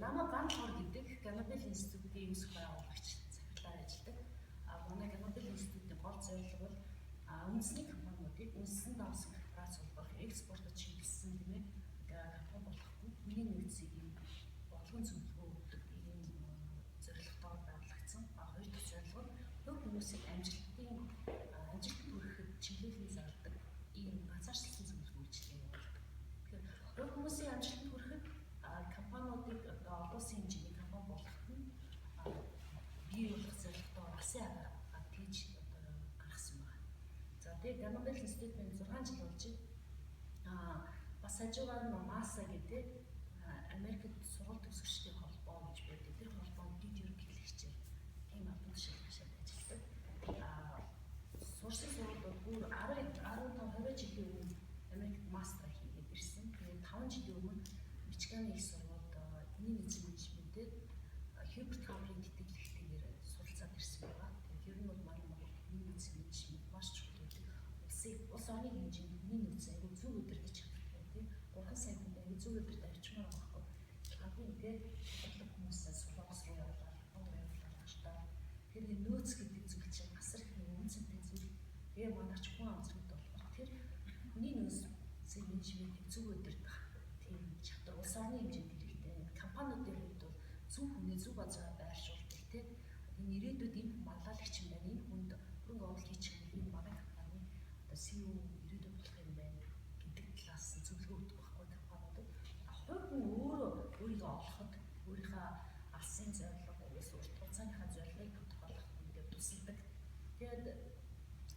Лама Ганхор гэдэг Ганабел институтийн үүсэх байгуулагч захирлаар ажилладаг. Манай Ганабел институтийн гол зорилго бол үндэсний компаниудыг үндэстэн давсан корпорац холбох, экспортод чиглэсэн тийм ээ компани болохгүй хүний нөөцийг болгон зөвлөгөө өгдөг ийм зорилготойгоор байгуулагдсан. Хоёр дахь зорилго нь хөв хүмүүсийг амжилтын хүрэхэд чиглүүлэн зардаг ийм ганцаарчлсан зөвлөгөө үйлчилгээ явуулдаг. Тэгэхээр хөв хүмүүсийн амжилтанд хүрэхэд компаниудыг олон улсын хэмжээний компани болгоход нь бий болох зорилготой алсын арга тийж гаргасан байна. За тэгээд Ганабел институтын 6 жил болж бас хажуугаар нь МАСА гэдэг Америкт сургалт төгсөгчдийн холбоо гэж байдаг. Тэр холбоонд дэд ерөнхийлөгчээр ийм албан тушаал хашаад ажилладаг. Сурсан сургуулиуд бүр 15-20 жилийн өмнө Америкт мастер хийгээд ирсэн. Тэгээд 5 жилийн өмнө Мичиганы их сургуульд хүний эзэн менежментэд Хьюберт Хамрын тэтгэлэгтэйгээр суралцаад ирсэн байгаа. Тэгээд ер нь бол манай Монголд хүний эзэн менежмент маш чухал гэдэг. Улс орны хэмжээнд хүний нөөц аягүй зөв удирдах чадвартай тийм 3 сая хүн аягүй зөв удирдах арчмаар байхгүй. Хамгийн тийм бодлого хүмүүсээ сургуулиас руу явуулаад, Японд явуулаад аштаа. Тэр нөөц гэдэг зүйл чинь асар их үнцэнтэй зүйл. Тэгээ манайч хүн амжилт болох. Тэр хүний нөөцийн менежментийг зөв удирдах тийм чадвар улс орны хэмжээнд хэрэгтэй. Компаниудын хувьд бол зөв хүний зөв газараа байршуулдаг тийм. Энэ ирээдүйд энэ манлайлагч юм байна. Энэ хүнд хөрөнгө оруулалт хийчих юм энэ манай компани одоо CEO ирээдүйд болох юм байна гэдэг талаас нь зөвлөгөө өгдөг байхгүй компаниудад. Хувь хүн өөрийгөө олоход өөрийнхөө алсын зорилго, урт хугацааныхаа зорилгыг тодорхойлоход ингээд тусалдаг. Тэгээд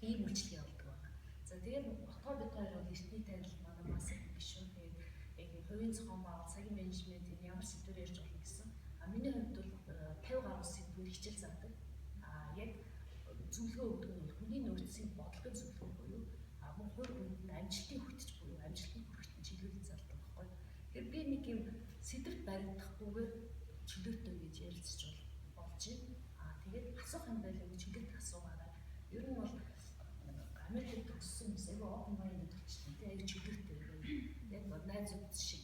ийм үйлчлэг явуулдаг байна. За тэгээд отгоо бид хоёр бол эртний танил манай мас гишүүн тэгээд хувийн зохион байгуулалт, цагийн менежмент энэ ямар сэдвээр ярьж болно гэсэн. Миний хувьд бол 50 гаруй сэдвээр хичээл заадаг. Яг зөвлөгөө өгдөг нь хүний нөөцийн бодлогын зөвлөгөө буюу мөн хувь хүнд нь амжилтыг хүтэж буюу амжилтанд хүрэхэд чиглүүлэн зардаг байхгүй. Тэгэхээр би нэг юм сэдвт баригдахгүйгээр чөлөөтэй гэж ярилцж болж байна. Тэгээд асуух юм байлаа гэж чөлөөтэй асуугаарай. Ер нь бол Америкт төгссөн хүмүүс аягүй open minded болчихсон. Тэгээд аягүй чөлөөтэй байна. Яг найзууд шиг.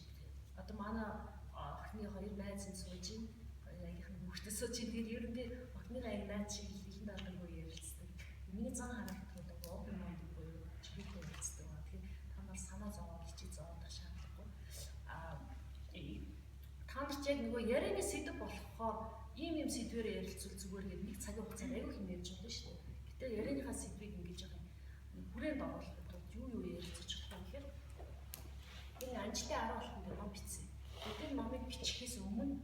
Одоо манай охины хоёр найз нь сууж ин аягийн хүүхдээ сууж ин тэгээд ер нь би охиныгаа аяг найз шиг хэлэн даалгавар ярилцдаг. Миний зан харагддаг open minded буюу чөлөөтэй ярилцдаг. Тэгэхээр та нар санаа зовоод хичээл зовоодох шаардлагагүй. Та нарт яг нөгөө ярианы сэдв болохоор ийм сэдвээр ярилцвал зүгээр гэдэг нэг цагийн хугацаанд аягүй хэм ярьж болно шүү дээ. Гэтэ ярианыхаа сэдвийг ингэж яг хүрээнд оруулахад юу ярилцаж байгаа юм гэхээр энэ анжлын 10 болохын ном бичсэн. Тэр номыг бичихээс өмнө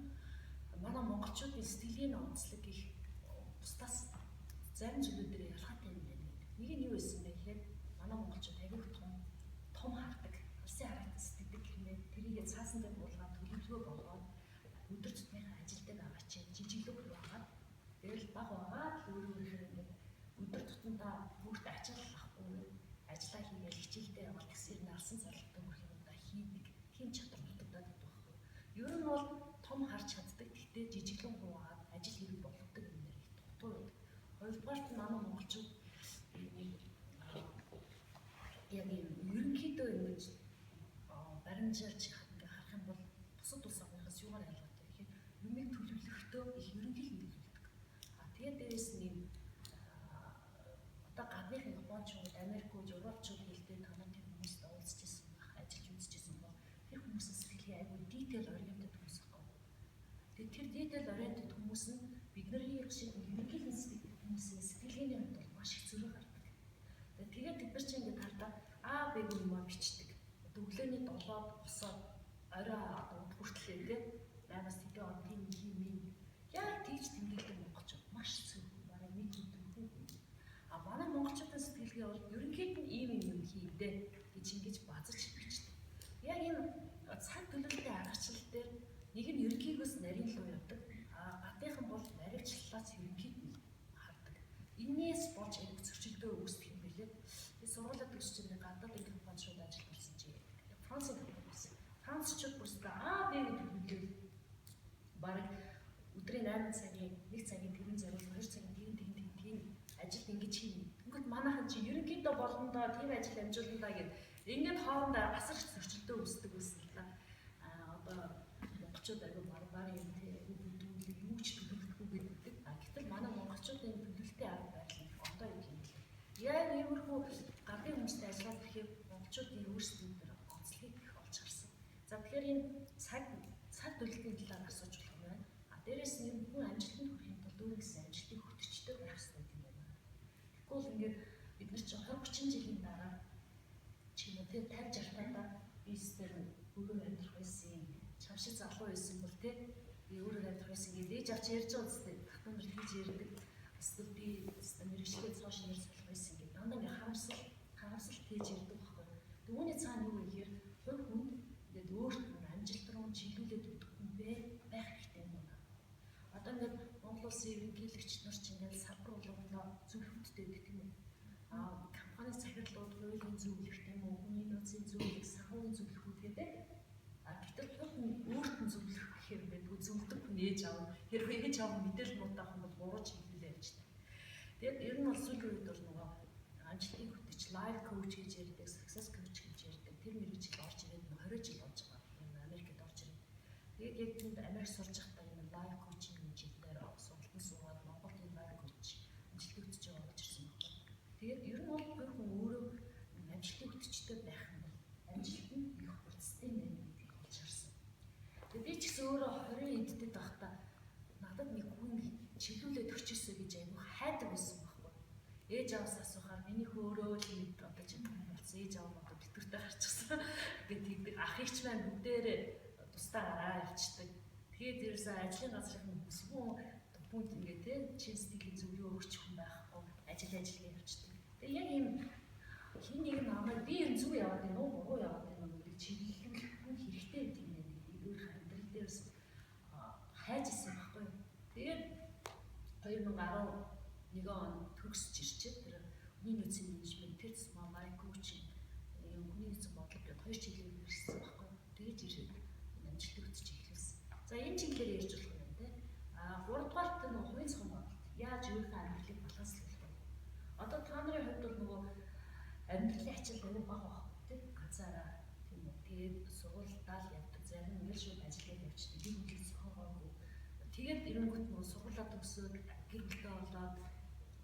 манай монголчуудын сэтгэлийн онцлог их бусдаас зарим зүйлүүд дээр ялгаатай юм байна. Нэг нь юу байсан бэ гэхээр манай монголчууд аягүй том хардаг. Алсын харагдаж сэтгэдэг хэмээн тэрийгээ цаасандаа буулгаад төлөвлөгөө болгоод өдөр тутмынхаа ажилдаа аваач жижиглэг хураагаад тэгэл баг байгаа өөрөөр ингээд өдөр тутамдаа бүгд ачааллахгүй ажиллаа хийгээл хичээлдээ яваад гэсэн алсан цалинтай хүрэх юмдаа хийдэг тийм чадвар дутагдаад байдаг байхгүй. Ер нь бол том харж чаддаг гэхдээ жижиглэн хураагаад ажил хэрэг болгодог юм нэр их дутуу байдаг. Хоёрдугаарт манай монголчууд яг юм ерөнхийдөө ингэж баримжаалж ингээ харах юм бол бусад улс орныхоос юугаар ялгаатай гэхээр юмыг төлөвлөхдөө их ерөнхий хэмжээнд төлөвлөдөг. Тэгээд дээрээс нь одоо гадныхын Япончууд, Америкууд, Европчууд хэлдэг танаа тийм хүмүүстэй уулзч ирсэн байх, ажиллаж үзэж ирсэн бол тэр хүмүүсийн сэтгэлгээ айгүй detail oriented хүмүүс байхгүй. Тэгээд тэр detail oriented хүмүүс нь бидний яг шиг ерөнхий сэтгэл хүмүүсийн сэтгэлгээний хувьд бол маш их зөрүү гардаг. Тэгээд тэд нар чинь ингээд хардаа А, Б юм бичдэг. Өглөөний 7-д босоод орой одоо хүртлээ тийм 8-аас 10 он тийм юм. Яг тийж тэмдэглэдэг монголчууд маш зөвхөн бараг нэг өдөр хүү. Манай монголчуудын сэтгэлгээ бол ерөнхийд нь ийм юм хийдэ гэж ингэж базаж бичдэг. Яг энэ цаг төлөвлөлтийн аргачлал дээр нэг нь ерөнхийгөөс нарийн руу явдаг. Гадныхан бол наривчлалаас ерөнхийд нь хардаг. Инээс болж аяг зөрчилдөө үүсдэг юм билээ. Би сургуулиуд төгсөж байгаа гадаадын компанид шууд ажиллаж болсон чи Францын компани байсан. Францчууд бүрстээ Б гэдэг хэлбэл бараг өдрийн 8 цагийн 1 цагийн тэрэн зориул 2 цагийн тийм ажил ингэж хийнэ. Ингээд манайхан чи ерөнхийдөө болгондоо тийм ажил амжуулна гэд ингээд хоорондоо асар их зөрчилдөө үүсдэг байсан л да. Одоо монголчууд аягүй барбарын юм иймэрхүү гадны хүмүүстэй ажиллаад ирэхээр монголчуудын өөрсдийн дээр онцлогийг их олж харсан. За тэгэхээр энэ цаг төлөвлөлийн талаар асууж болох юм байна. Дээрээс нь хүн амжилтанд хүрэхин тулд өөрөө гэсэн амжилтыг хөтөчтэй байх хэрэгтэй юм байна. Тэгвэл ингээд бид нар чинь 20-30 жилийн дараа ч юм уу тэр 50 60-таа бизнесээр өөрөө амьдрах байсан, чамшиг залуу байсан бол тий би өөрөө амьдрах байсан гэдэг ээж авч ярьж байгаа үстэй татан нар хийж ярьдаг. Эсвэл би мэрэгчлээ цааш нэр солих байсан гэдэг дандаа ингээ харамсал хийж ярьдаг байхгүй. Түүний цаана юу вэ гэхээр хувь хүнд ингээд өөрт нь амжилт руу чиглүүлээд өгөх хүн байх хэрэгтэй юм байна. Одоо ингээд Монгол улсын ерөнхийлөгч нар ч ингээд салбар болгондоо зөвлөхөдтэй гэдэг юм уу? Компани захирлууд хуулийн зөвлөх тийм үү, хүний нөөцийн зөвлөх, санхүүгийн зөвлөхүүд гэдэг. Гэтэл хувь хүн өөрт нь зөвлөх гэхээр ингээд зөвлөдөг хүн ээж аав. Хэрвээ ээж аав мэдээлэл муутай хүн бол буруу чиглүүлээ явж байна. Тэгээд ер нь бол сүүлийн үед бол нөгөө амжилтыг хөтөч life coach гэж ярьдаг, success coach гэж ярьдаг. Тэр мэргэжил орж ирээд 20 жил болж байгаа. Энэ Америкт орж ирээд. Тэгээд яг тэнд Америк сурж байхдаа энэ life coaching гэж хэлээр сургалтын сургаад Монголд энэ life coach амжилтыг хөтөж байгаа болж ирсэн байна. Тэгээд ер нь бол хувь хүн өөрөө амжилтыг хөтөчтэй байх юм бол амжилт нь их хурцтай юм гэдгийг олж харсан. Тэгээд би ч гэсэн өөрөө 20 эддэд байхдаа надад нэг хүн чиглүүлээд өгчээсэй гэж айгүй хайдаг байсан байхгүй. Ээж аваас асуухаар миний хөөрөө л нэг одоо чинь болсон ээж аав надад битгэртэй гарчихсан. Тэгээд тэгдэг ахыгч маань бүгдээрээ тусдаа гараа явчихдаг. Тэгээд ерөөсөө ажлын газрын бүсгүүн бүнд ингээ тий чин сэтгэлийн зөвлөгөө өгч хүн байхгүй ажиллаа явчихдаг. Тэгээд яг ийм хин нэг намайг би энэ зүг яваад байна уу буруу яваад байна уу гэдэг чиглүүлэх хүн хэрэгтэй гэдэг юм гэдэг өөрийнхөө амьдрал дээрс хайж исэн байхгүй. Тэгээд 2011 он төгсөж ирчээ тэр хүний нөөцийн менежмент тэр тусмаа life coaching хүний нөөцийн бодлого гэдэг 2 чиглэлээр ирсэн байхгүй. Тэгээд ирээд амжилт өгч эхлэсэн. За энэ чиглэлээр ярьж болох юм те. 3 дугаарт нь хувийн зохион байгуулалт. Яаж өөрийнхөө амьдралыг баланслуулах вэ? Одоо та нарын хувьд бол нөгөө амьдралын ачаал аюу бага баг тий ганцаараа тийм үү. Тэгээд сургуультай л явдаг. Зарим нь л шууд ажиллаад явчихдаг. Би бүлэг зохиогоогүй. Тэгээд эрэнгүүт нөгөө сургуулаа төгсөөд гэр бүлтэй болоод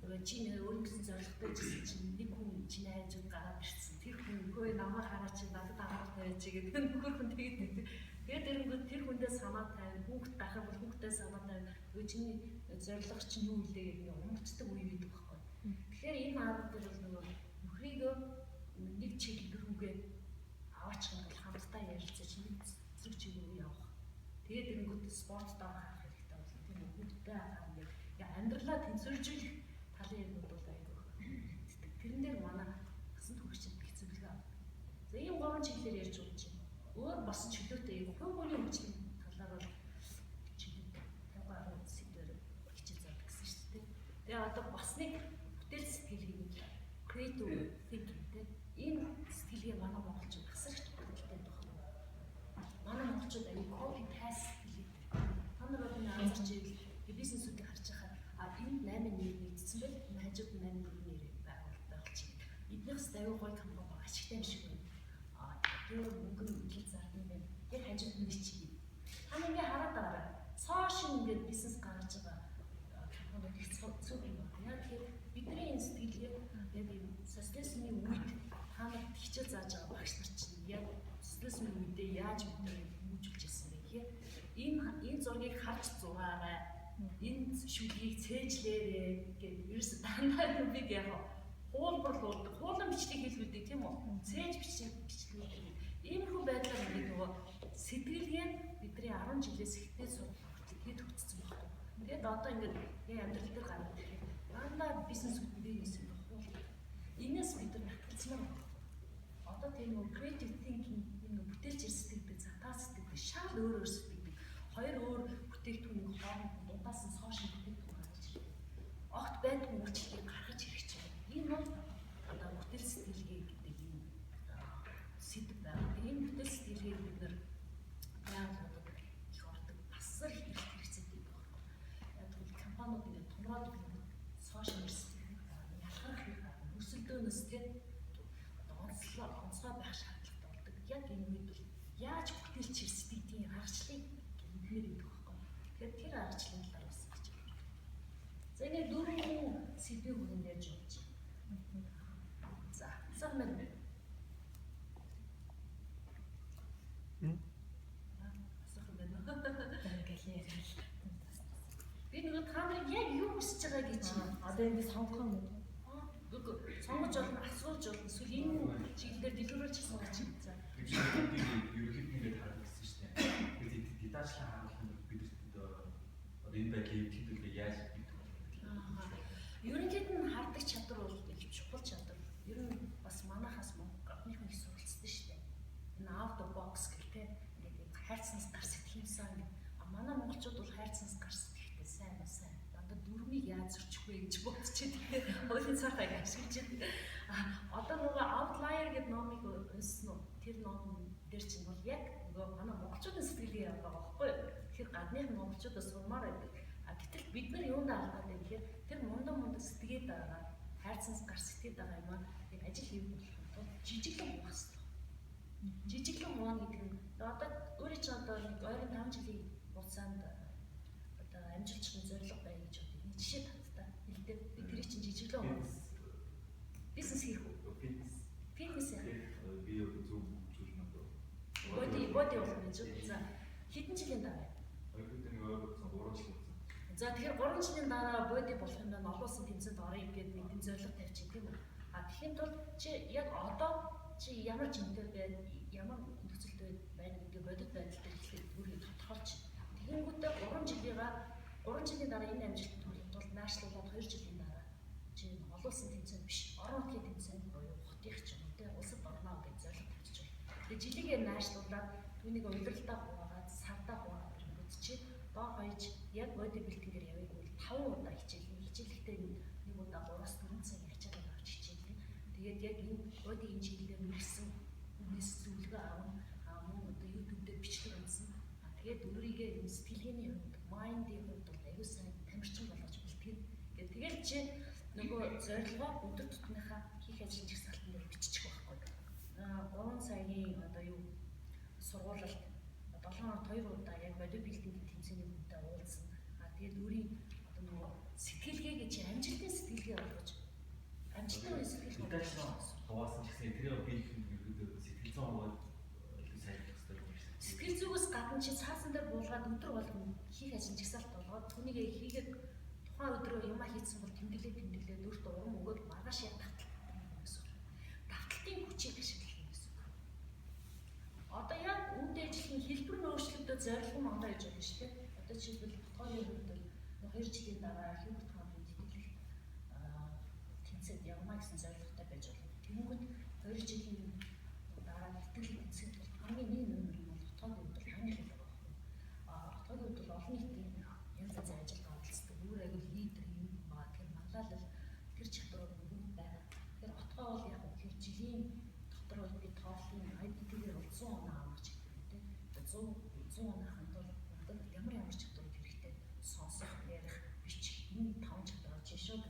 нөгөө чи өөрийнхөө зорилготой гэсэн чинь нэг хүн чиний хайжууд гараад ирсэн. Тэр хүн хөөе намайг хараа чи надад анхаарал тавиач гэдэг нөхөр хүн тэгээд байдаг. Тэгээд эрэнгүүт тэр хүндээ санаа тавина. Хүүхд дахин бол хүүхдээ санаа тавина. Өө чиний зорилго чинь юу вэ гэдэг нь умарчдаг үе байдаг байхгүй. Тэгэхээр энэ арга дээр бол нөгөө нөхрийгөө нэг чиглэл рүүгээ аваачих юм бол хамтдаа ярилцаж нэг зэрэг чиглэл рүү явах. Тэгээд эрэнгүүт спорттой харах хэрэгтэй болно. Тийм үү? Хүүхдтэй хаа ингээд амьдралаа тэнцвэржүүлэх талын юмуд бол айгүй. Тэрэн дээр манай гасан туршид их зөвлөгөө авдаг. За ийм 3 чиглэлээр ярьж байгаа чинь өөр бас чөлөөтэй юм. Хувь хүний хөгжлийн талаар бол чиглэл 50 сэдвээр хичээл заадаг гэсэн шүү дээ. Тэгээ одоо бас нэг бүтээл сэтгэлийг creative thinking те энэ сэтгэлгээ манай монголчууд асар их тохиолдолтой байна. Манай монголчууд аюу copy paste сэтгэлээ. Та нар одоо анзарч ивэл бизнесүүдийг харж байхад энд 8 нэр нэгдсэн байл энэ хажууд 8 нэр байгуулалт болж байна. Эднээс аюу гой компани байгаа ашигтай юм шиг байна. Тэр мөнгө хил зардаг юм байна. Тэр хажууд нэр чиг. Та ингээ хараад байгаа. Цааш ингээд бизнес гаргаж байгаа компани их цог юм байна. Яг тэгэхээр бидний энэ сэтгэлгээ яг энэ социализмын үед та нарт хичээл зааж байгаа багш нар чинь яг социализмын үедээ яаж хүмүүжүүлж ирсэн бэ гэхээр энэ зургийг харж зураарай. Энэ шүлгийг цээжлээрээ гэдэг ерөөс дандаа нүбиг яг хуулбарлуулдаг. Хуулан бичлэг хэлбэрдэг тийм үү? Цээж бичлэг. Иймэрхүү байдлаар ингээд нөгөө сэтгэлгээ бидний 10 жилээс ихтэй сурах хэд хөгжсөн байна. Тэгээд одоо ингээд амьдрал дээр гараад ирэхэд дандаа бизнес үднээс юм хуулдаг. Инээс бид нар хатгалцмаар байна. Одоо тийм нөгөө creative thinking энэ бүтээлч сэтгэдэг, затаа сэтгэдэг, шал өөр сэтгэдэг. Хоёр өөр бүтээгдэхүүнийг хооронд дундаас нь сошиал бүтээгдэхүүн гаргаж ирдэг. Огт байдгүй үйлчлэгийг гаргаж ирэх чинь. Энэ бол одоо бүтээл сэтгэлгээ гэдэг юм сэдв байна. Энэ бүтээл сэтгэлгээг бид нар байгууллагууд их ордог асар их хэрэгцээтэй байна. Яг бол компаниуд ингээд томроод сошиал сэтгэлгээ ялгарх өсөлдөөнөөс тийм онцлог байх шаардлагатай болдог. Яг энэ үед бол яаж бүтээлч сэтгэлийн аргачлалыг гэмээр идэх байхгүй. Тэгэхээр тэр аргачлалын талаар бас гэж байна. За ингээд 4 сэдвийн хүрээнд ярьж болж байна. юу хүсэж байгаа гэж чинь. Одоо энэ сонгох юм уу? Сонгож болно, асууж болно. Эсвэл энэ чиглэлээр дэлгэрүүлж асууж чинь. За. Ерөнхийдөө харах гэсэн шүү дээ. Тэгээд дидаачлан харуулах бид энэ байдлыг хэвдүүлээ яаж хийдэг вэ? Ерөнхийд нь хардаг чадвар бол их чухал чадвар. Ер нь бас манайхаас гадныхан их суралцсан шүү дээ. Энэ out of box гэх тээ. Ингээд хайрцагнаас гар сэтгэхюмсан ингээд. Манай монголчууд бол хайрцагнаас гар сэтгэхтэй сайн. Дандаа дүрмийг яаж зөрчих вэ гэж бодчиход тэгээд хуулийн цаатайг ашиглаж байдаг. Одоо нөгөө outlier гэдэг номыг уншсан уу? Тэр ном дээр чинь бол яг нөгөө манай монголчуудын сэтгэлгээ яваад байгаа байхгүй юу? Тэгэхээр гадных монголчуудаас сурмаар байдаг. Гэтэл бид нар юунд алдаад байна гэхээр тэр мундаг сэтгэгээд байгаа хайрцагнаас гар сэтгэгээд байгаа юм аа яг ажил хийх болох тул жижиглэн хуах хэрэгтэй. Жижиглэн хуана гэдэг нь одоо өөрөө ч одоо нэг ойрын 5 жилийн хугацаанд одоо амжилтчин зорилго бай гэж бодъё. Нэг жишээ татдаг. Хэлдэг. Би тэрийг чинь жижиглэн хуах. Бизнес хийх үү? Фитнес яа. Би зөв зүйл надад. Боди болох гэж. За хэдэн жилийн дараа? Ойрын ойлгосон 3 жил. За тэгэхээр 3 жилийн дараа боди болох юм байна. Олон улсын тэмцээнд орё гэдэг нэгэн зорилго тавьчих тийм үү? Тэгэхэд бол чи яг одоо чи ямар жинтэй байна, ямар нөхцөлд байна гэдэг бодит байдал дээр хэлэхэд бүрийг тодорхойлж. Тэгэнгүүтээ 3 жилийн дараа энэ амжилт төрөх тул наашлуулаад 2 жилийн дараа чи олон улсын тэмцээнд биш, орон нутгийн тэмцээнд буюу хотынх ч юм уу тийм улсад орно гэж зорилго тавьчих. Тэгээ жилигээр наашлуулаад түүнийг удирдалтаа хуваагаад сардаа хуваагаад ирэнгүүт чи доо хаяж яг боди билдингээр явъя гэвэл 5 удаа хичээлэхдээ нэг удаа 3-4 цаг хичээл авч хичээлээ. Тэгээд яг энэ бодигийн чиглэлээр мэрсэн үнэс зөвлөгөө аван мөн одоо YouTube дээр бичлэг унсан. Тэгээд өөрийгөө энэ сэтгэлгээний хувьд майндын хувьд бол аюул сайн тамирчин болгож бэлтгэн. Тэгээд чи нөгөө зорилгоо өдөр тутмынхаа хийх ажлын жагсаалтан дээр биччих байхгүй. 3 цагийн одоо юу сургуулалт 7 хоногт 2 удаа яг бодибилдингийн тэмцээний хүнтэй уулзсан. Тэгээд өөрийн одоо нөгөө сэтгэлгээгээ чи амжилтын сэтгэлгээ болгож амжилтын сэтгэлгээ болгож хаваасан гэсэн тэр би ерөөдөө сэтгэл зүйн хувьд сайжруулах хэрэгтэй юм шиг. Сэтгэл зүгээс гадна чи цаасан дээр буулгаад өдөр болгон хийх ажил жагсаалт болгоод түүнийг хийгээд тухайн өдрөө юмаа хийсэн бол тэмдэглээд өөртөө урам өгөөд маргааш яг давталтын хүчийг ашиглах юм гэсэн үг. Одоо яг үүнтэй ижилхэн хэлбэр өөрчлөлтөд зорилго нь ондоо гэж байна шүү дээ. Одоо жишээлбэл Ботгоны хувьд бол 2 жилийн дараа Хьюберт хааны тэтгэлэг тэмцээнд явна гэсэн зорилготой байж болно. Тэнгүүд 2 жилийн дараа тэтгэлэг тэмцээнд бол хамгийн нэг нөмөр нь Ботгоны хувьд хамгийн их байгаа байхгүй. Ботгоны хувьд бол олон нийтийн янз янзын ажилд оролцдог. Өөр аягүй лидер юм байна. Тэгэхээр манлайлал тэр чадвар бүгд байна. Тэгэхээр Ботгоо бол яг тэр жилийн дотор бол би тооллын IDT-гээр 100 оноо авч хэрэгтэй. 100 оноохын тулд ямар чадвар хэрэгтэй сонсох, ярих, бичих энэ 5 чадвар чи шууд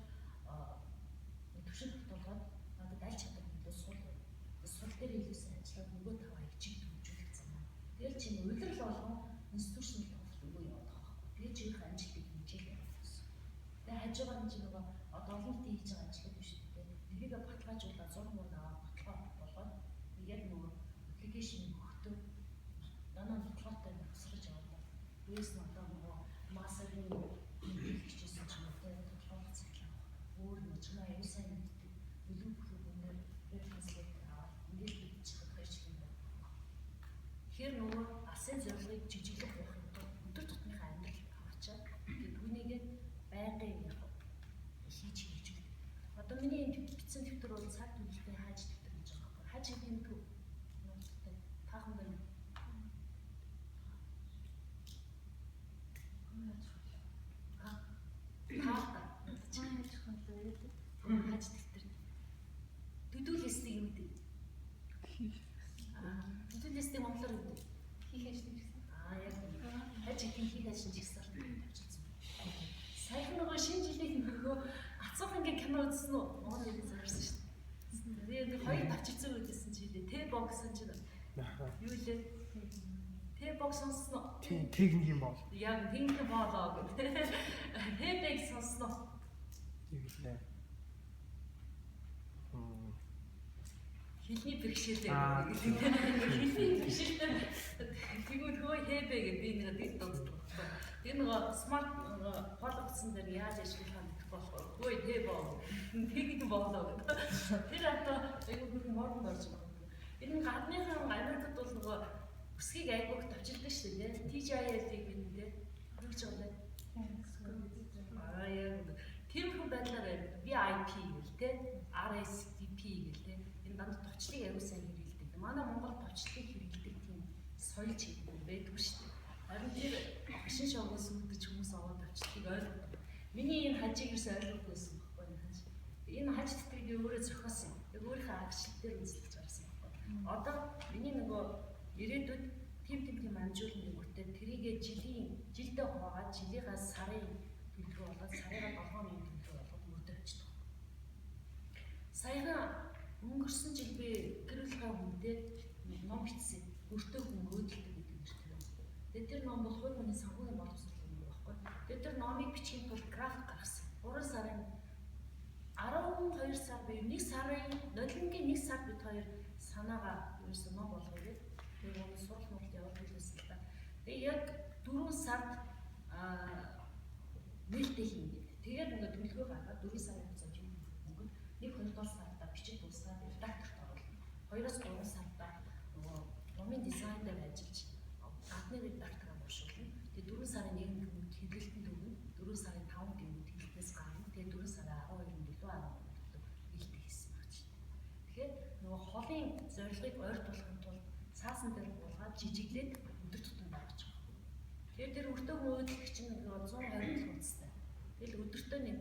төвшин тогтоогоод надад аль чадвар нөлөө сул дээр илүүсэн ажиллаад нөгөө таваа ичиг төвжүүлэх замаа. Тэгэл чи үйлрэл болгон институционал тоглолт өгөө яваад байгаа байхгүй. Тэгээ чи их амжилтыг хэмжээлээ гэсэн. Тэгээ хажуугаар нь чи нөгөө одоо олон нийтийн хийж байгаа ажлууд биш үү? Тэрийг баталгаажуулаад зург муу аваад баталгаа болгоод яг нөгөө аппликейшн өгөхдөө данаа баталгаатай тасраж аваад бээс нь одоо нөгөө массагийн хичээсэн ч юм уу тодорхойлох цэглэн өөр нэг чанаа аюул сайн мэддэг нөлөө бүхнээр транслейт аваад ингээд бичиж хоёр жилийн байна. Тэгэхээр нөгөө асын зорилгыг жижиглэх болохын тулд өдөр тутмынхаа амьдрал аваачаад тэгээд түүнийгээ байнгын яг хийж хилжүүл. Одоо миний бичсэн дэвтэр бол цаг төлөвтэй хааж дэвтэр гэж байгаа байхгүй. Хааж хийх юм таахан байна. Хаж дэвтэр. Төдөлөсний юм дээ. Төдөлөсний монголоор юм дээ. Хийх ажил гэсэн. Яг хаж хийх ажил гэсэн тавьчихсан. Саяхан нөгөө шинэ жилийн нөгөө Ацуухан кино үзсэн үү? Монгол хэлээр зарсан шүү дээ. Тэгээд хоёр тавчирсан үзсэн чи лээ. Т-бокс гэж байна. Юу лээ? Т-бокс сонсон уу? Техник юм бол. Яг техник болоо гэдэг. Т-бокс сонсон уу? Юу лээ? Хэлний бэрхшээлтэй гэдэг. Хэлний бэрхшээлтэй. Тэгвэл хөө хэбэ гэдэг би нэг дэд дууддаг. Тэгээд тэр нэг смарт болгоцсон дээр яаж ажиллах вэ болохгүй. Гүй тэ боо. Тэг болоо. Тэр одоо айгүй хөрх морон орж байгаа. Энэ гадныхан Америкт бол нөгөө өсгийг айгуух товчилдаг шүү дээ. TGIF-ийг гэдэг хэрэгж байгаа лээ. Яг тийм хүн байдлаар VIP гэл те RSVP гэл те энэ дандаа товчлыг аюул сайн хэрэглэдэг. Манай Монгол товчлыг хэрэглэдэг тийм соёл чиглэл байдгүй шүү дээ. Харин тэр машин шоугоос үүдэж хүмүүс аваад товчлыг ойлгодог. Миний энэ хажиг юус ойлгохгүй байсан байхгүй энэ хаж. Энэ хаж тэтгэгийг өөрөө зохиосон. Яг өөрийнхөө агшлтээр үзэлж гарсан байхгүй. Одоо миний нөгөө ирээдүйд тийм амжуулан нэгүртэй тэрийгэ жилдээ хуваагаад жилийнхаа сарын төлөвлөгөө болоод сарыгаа 7 хоногийн төлөвлөгөө болгоод мөрдөө авчихдаг. Саяхан өнгөрсөн жил би гэр бүлийн хүнтэй ном бичсэн. Өртөө хүн өөдөлтөг гэдэг нэртэй. Тэгээд тэр ном бол хувь хүний санхүүгийн боловсрол юм байхгүй. Тэгээд тэр номыг бичихын тулд график гаргасан. 3 сарын 12 сар буюу 1 сарын нодлонгийн 1 сард бид хоёр санаагаа ерөөсөө ном болгоё. Тэгээд оны сурал муралд яваад хэлсэн л да. Тэгээд яг 4 сард нээлттэй хийн гэдэг. Тэгээд ингээд төлөвлөгөө гаргаад 4 сарын хугацаанд юм өнгөд 1-2 сарда бичиж дуусгаад редакторт оруулна. 2-3 сарда нөгөө номын дизайн дээр ажиллаж гадны редактораа бошуулна. Тэгээд 4 сарын 1 гэмүүд хэвлэлтэнд өгнө. 4 сарын 5 гэмүүд хэвлэлтээс гарна. Тэгээд 4 сарын 12-нд 7-10 нээлттэй хийсэн баг ч. Тэгэхээр нөгөө холын зорилгыг ойр болгохын тулд цаасан дээр буулгаад жижиглээд өдөр тутам гаргаж байгаа. Тэгээд тэр өртөө мөөдлөх чинь 120 хуудастай. Тэгэл өдөртөө нэг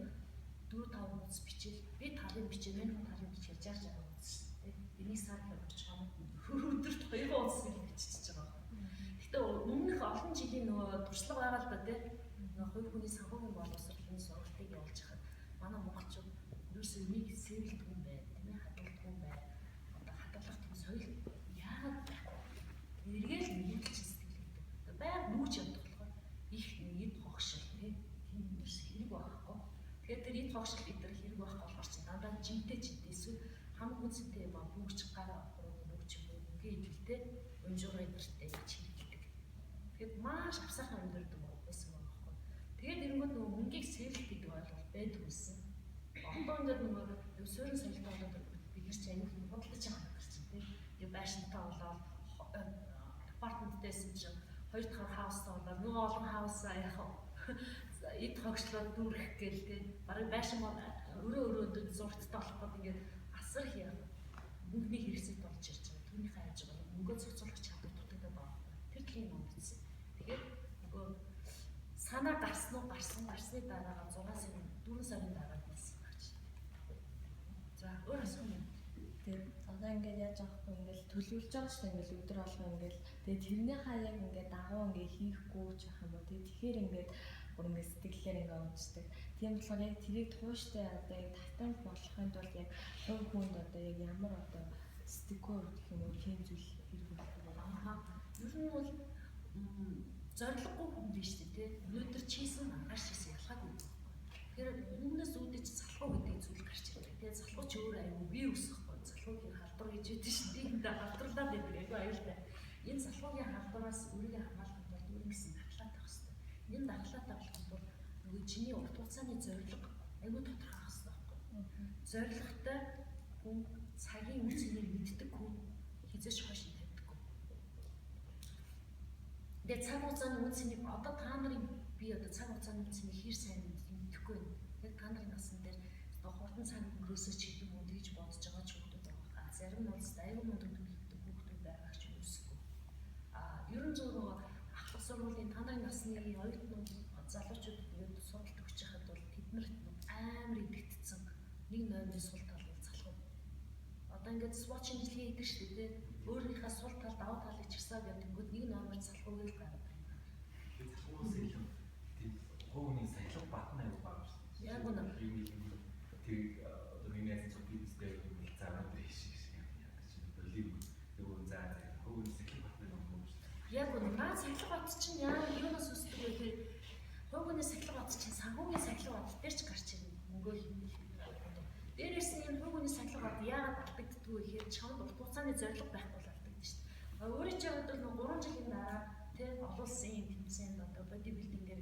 4-5 хуудас бичээл би талын бичээ, миний хүн талын бичээ 60-60 хуудас шүү дээ. Энийг сар явуулж чамд өдөрт 2 хуудас бичиж байгаа. Гэтэ өмнөх олон жилийн нөгөө туршлага байгаа л да тий. Нөгөө хувь хүний санхүүгийн боловсролын сургалтыг явуулж хахад манай монголчууд ерөөсөө энийг сэвэлдэг юм байна. Тийм ээ хадгалдаг юм байна. Одоо хадгалах тийм соёл яагаад эргээл нэгүүлж сэтгэлээдэг. Баяр нүүж явдаг болохоор их эд хогшил тийм юмс хэрэг байхгүй. Тэгэхээр тэр эд хогшил гэдэг хэрэг байх болохоор ч дандаа жинтэй эсвэл хамаг үнцэнтэй ба бүгч гараа бүгч үгүй идэлтэй өнжөөрэй нэртэй чиглэлдэг. Тэгэхээр маш авсаахан амьдэрдэг байсан байхгүй. Тэгээд эрэнгүүд нөгөө мөнгийг сэвэлт гэдэг ойлголт байдаг байсан. Одоо ингээд нөгөө суурин соёлтой болоод бид нар ч аюул нь бодлож байгаа юм чинь тийм. Тэгээд байшинтай болоод апартменттэйсэн чинь 2 дахь хаустай болоод нөгөө олон хаусаа яах вэ? Эд хогшлоод дүүрэх гээл тийм. Бараг байшин бол өрөө зургаттай болоход ингээд асар их яах мөнгөний хэрэгцээд болж ирж байгаа. Түүнийхээ ажиг бол мөнгөө зохицуулах чадвар дутагдаад байгаа. Тэр тийм юм гэсэн. Тэгээд нөгөө санаа гарсны дараа 6 сарын 4 сарын дараа хэлсэн багч. За өөр асуух юм. Тэгээд одоо ингээд яаж аахгүй ингээд төлөвлөж байгаа шүү дээ ингээд өдөр алга ингээд тэгээд тэрний хаяг ингээд дагуу ингээд хийхгүй ч ах юм уу тэгэхээр ингээд бүр ингээд сэтгэлээр ингээд унцдаг. Тийм болохоор яг тэрийг тууштай одоо яг татамж болохын тулд яг хувь хүнд одоо яг ямар одоо стикер гэх юм уу тийм зүйл хэрэг болох вэ? Ер нь бол зориггүй хүн биш тий. Өнөөдөр чийсэн анхаарч хийсэн ялгаагүй. Тэгэхээр өмнөөс үүдэж салхуу гэдэг зүйл гарч ирдэг. Тэгээд салхуу ч өөр аюу бие өсөхгүй. Салхуугийн халдвар гэж яддаг шүү дээ. Энд халдварлаад байдаг аюу аюултай. Энэ салхуугийн халдвараас өөрийгөө хамгаалахын тулд өөр гэсэн дархлаатай байх хэрэгтэй. Энэ дархлаатай болохын тулд нөгөө чиний урт хугацааны зорилго аюу тодорхой байх хэрэгтэй. Зорилготой хүн цагийн үнцнийг мэддэг хүн хизээч хойш тавьдаггүй. Тэгээд цаг хугацааны үнцнийг одоо та нарын би одоо цаг хугацааны үнцнийг хэр сайн мэдэхгүй байна. Яг та нарын насн дээр хурдан цаг өнгөрөөсөө ч гэдэг юм уу гэж бодож байгаа ч хүмүүс байгаа. Зарим нь бол аюул мундаг төлөвлөлтөд хүмүүс байгаа ч үсэхгүй. Ерөн зөв ахлах сургуулийн та нарын насны оюутнууд залуучууд ингээд сургалт өгч байхад бол тэднэрт амар идэгдсэн 1.8-ийн сул тал бол залхуу. Одоо ингээд swatch шинжилгээ хийдэг шүү дээ. Өөрийнхөө сул тал даваа талыг чирсаад явдгууд 1.8-аар залхууг л гаргав. Тэгээд залхуус илүү тийм хууны сахилга батна аюу баг. Яг үнэ. Тэр одоо миний найз бизнестэй юм заавал хийш яг чинь болив нөгөө заа хууны сахилга батна юм шүү. Яг үнэ. Наа сахилга бат чинь яа юунаас үсдэг вэ гэхээр хууны сахилга бат чинь санхүүгийн сахилга бат дээр ч гарч ирнэ. Мөнгөө хийх. Дээрээс нь энэ хууны сахилга бат яагаад алдагддгүй вэ гэхээр чамд урт хугацааны зорилго байхгүй бол алдагдаж шүү дээ. Өөрөө ч яг бол 3 жилийн дараа тийм олуулсан юм тэмцээнд одоо бодибилдингээр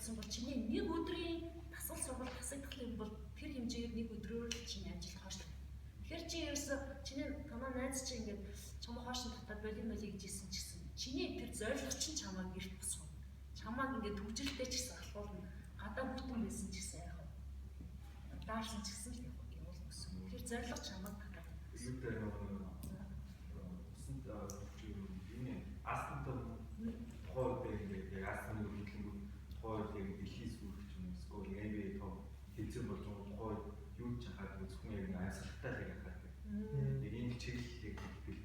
болсон бол чиний нэг өдрийн дасгал сургалт тасагдах юм бол тэр хэмжээгээр нэг өдрөөр чиний ажил хоошлоо. Тэгэхээр чи ерөөсө чиний танаа найз чи ингээд чамаа хоошин татаад болин гэж хэлсэн ч гэсэн чиний тэр зорилго чинь чамааг эрт босгоо. Чамааг ингээд төвжиртэй ч гэсэн ахуулна. Гадаа бүтэн байсан ч гэсэн яг даарсан ч гэсэн л явуул гэсэн. Тэгэхээр зорилго чамааг татаад. Юу дээр нэг усанд энэ астантаа тухайд ингээд яг астаны үргэлжлэнгүүд тухайд яг дэлхийн сүрч юм эсвэл NBA том хэлцэн болж байгаа тухайд юу ч хахад зөвхөн яг амьсгалтай л яг хахад. Яг ийм чиглэлийг бил.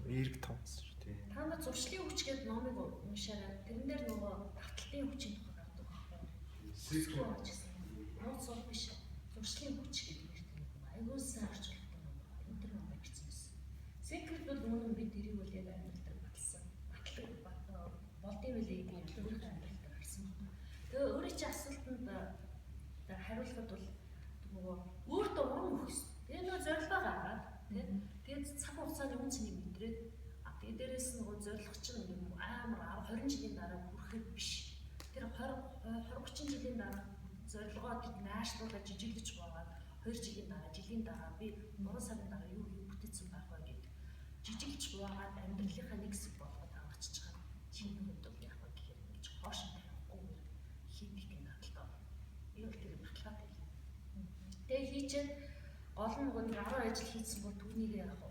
Эрг томс шүү дээ. Та нар зуршлын хүч гэдэг номыг уншаарай. Тэрэн дээр нөгөө таталтын хүчийн тухай гардаг байхгүй юу? Сэтгүүл гэсэн. Нууц сул биш. Зуршлын хүч гэдэг нэртэй юм. Айгуу сайн орчуулсан ном. Энэ төр ном бичсэн байсан. Секрет бол өмнө бид тэрийг бол яг амьдралд баталсан. Батлаг болдын билээ би өөрийнхөө амьдралд харсан байна. Тэгээ өөрийн чинь асуултанд хариулахад бол нөгөө өөртөө урам өгөх ёстой. Тэгээ нөгөө зорилгоо гаргаад тэгээд цаг хугацааны үн цэнийг мэдрээд тэгээ дээрээс нөгөө зорилго чинь юм амар 20 жилийн дараа хүрэхэд биш. Тэр 20-30 жилийн дараа зорилгоо наашлуулаад жижиглэж байгаа 2 жилийн дараа би 3 сарын дараа юу бүтээсэн байх вэ гэдэг жижиглэж байгаад амьдралынхаа нэг хэсэг болгоод аваач чагаа чиний хувьд бол яг вэ гэхээр ингэж хоош тавихгүй хийх юм надад. Би бол тэр баталгаад байлаа. Тэгээ хийчихэд гол нь нөгөө 10 ажил хийсэн бол түүнийг яг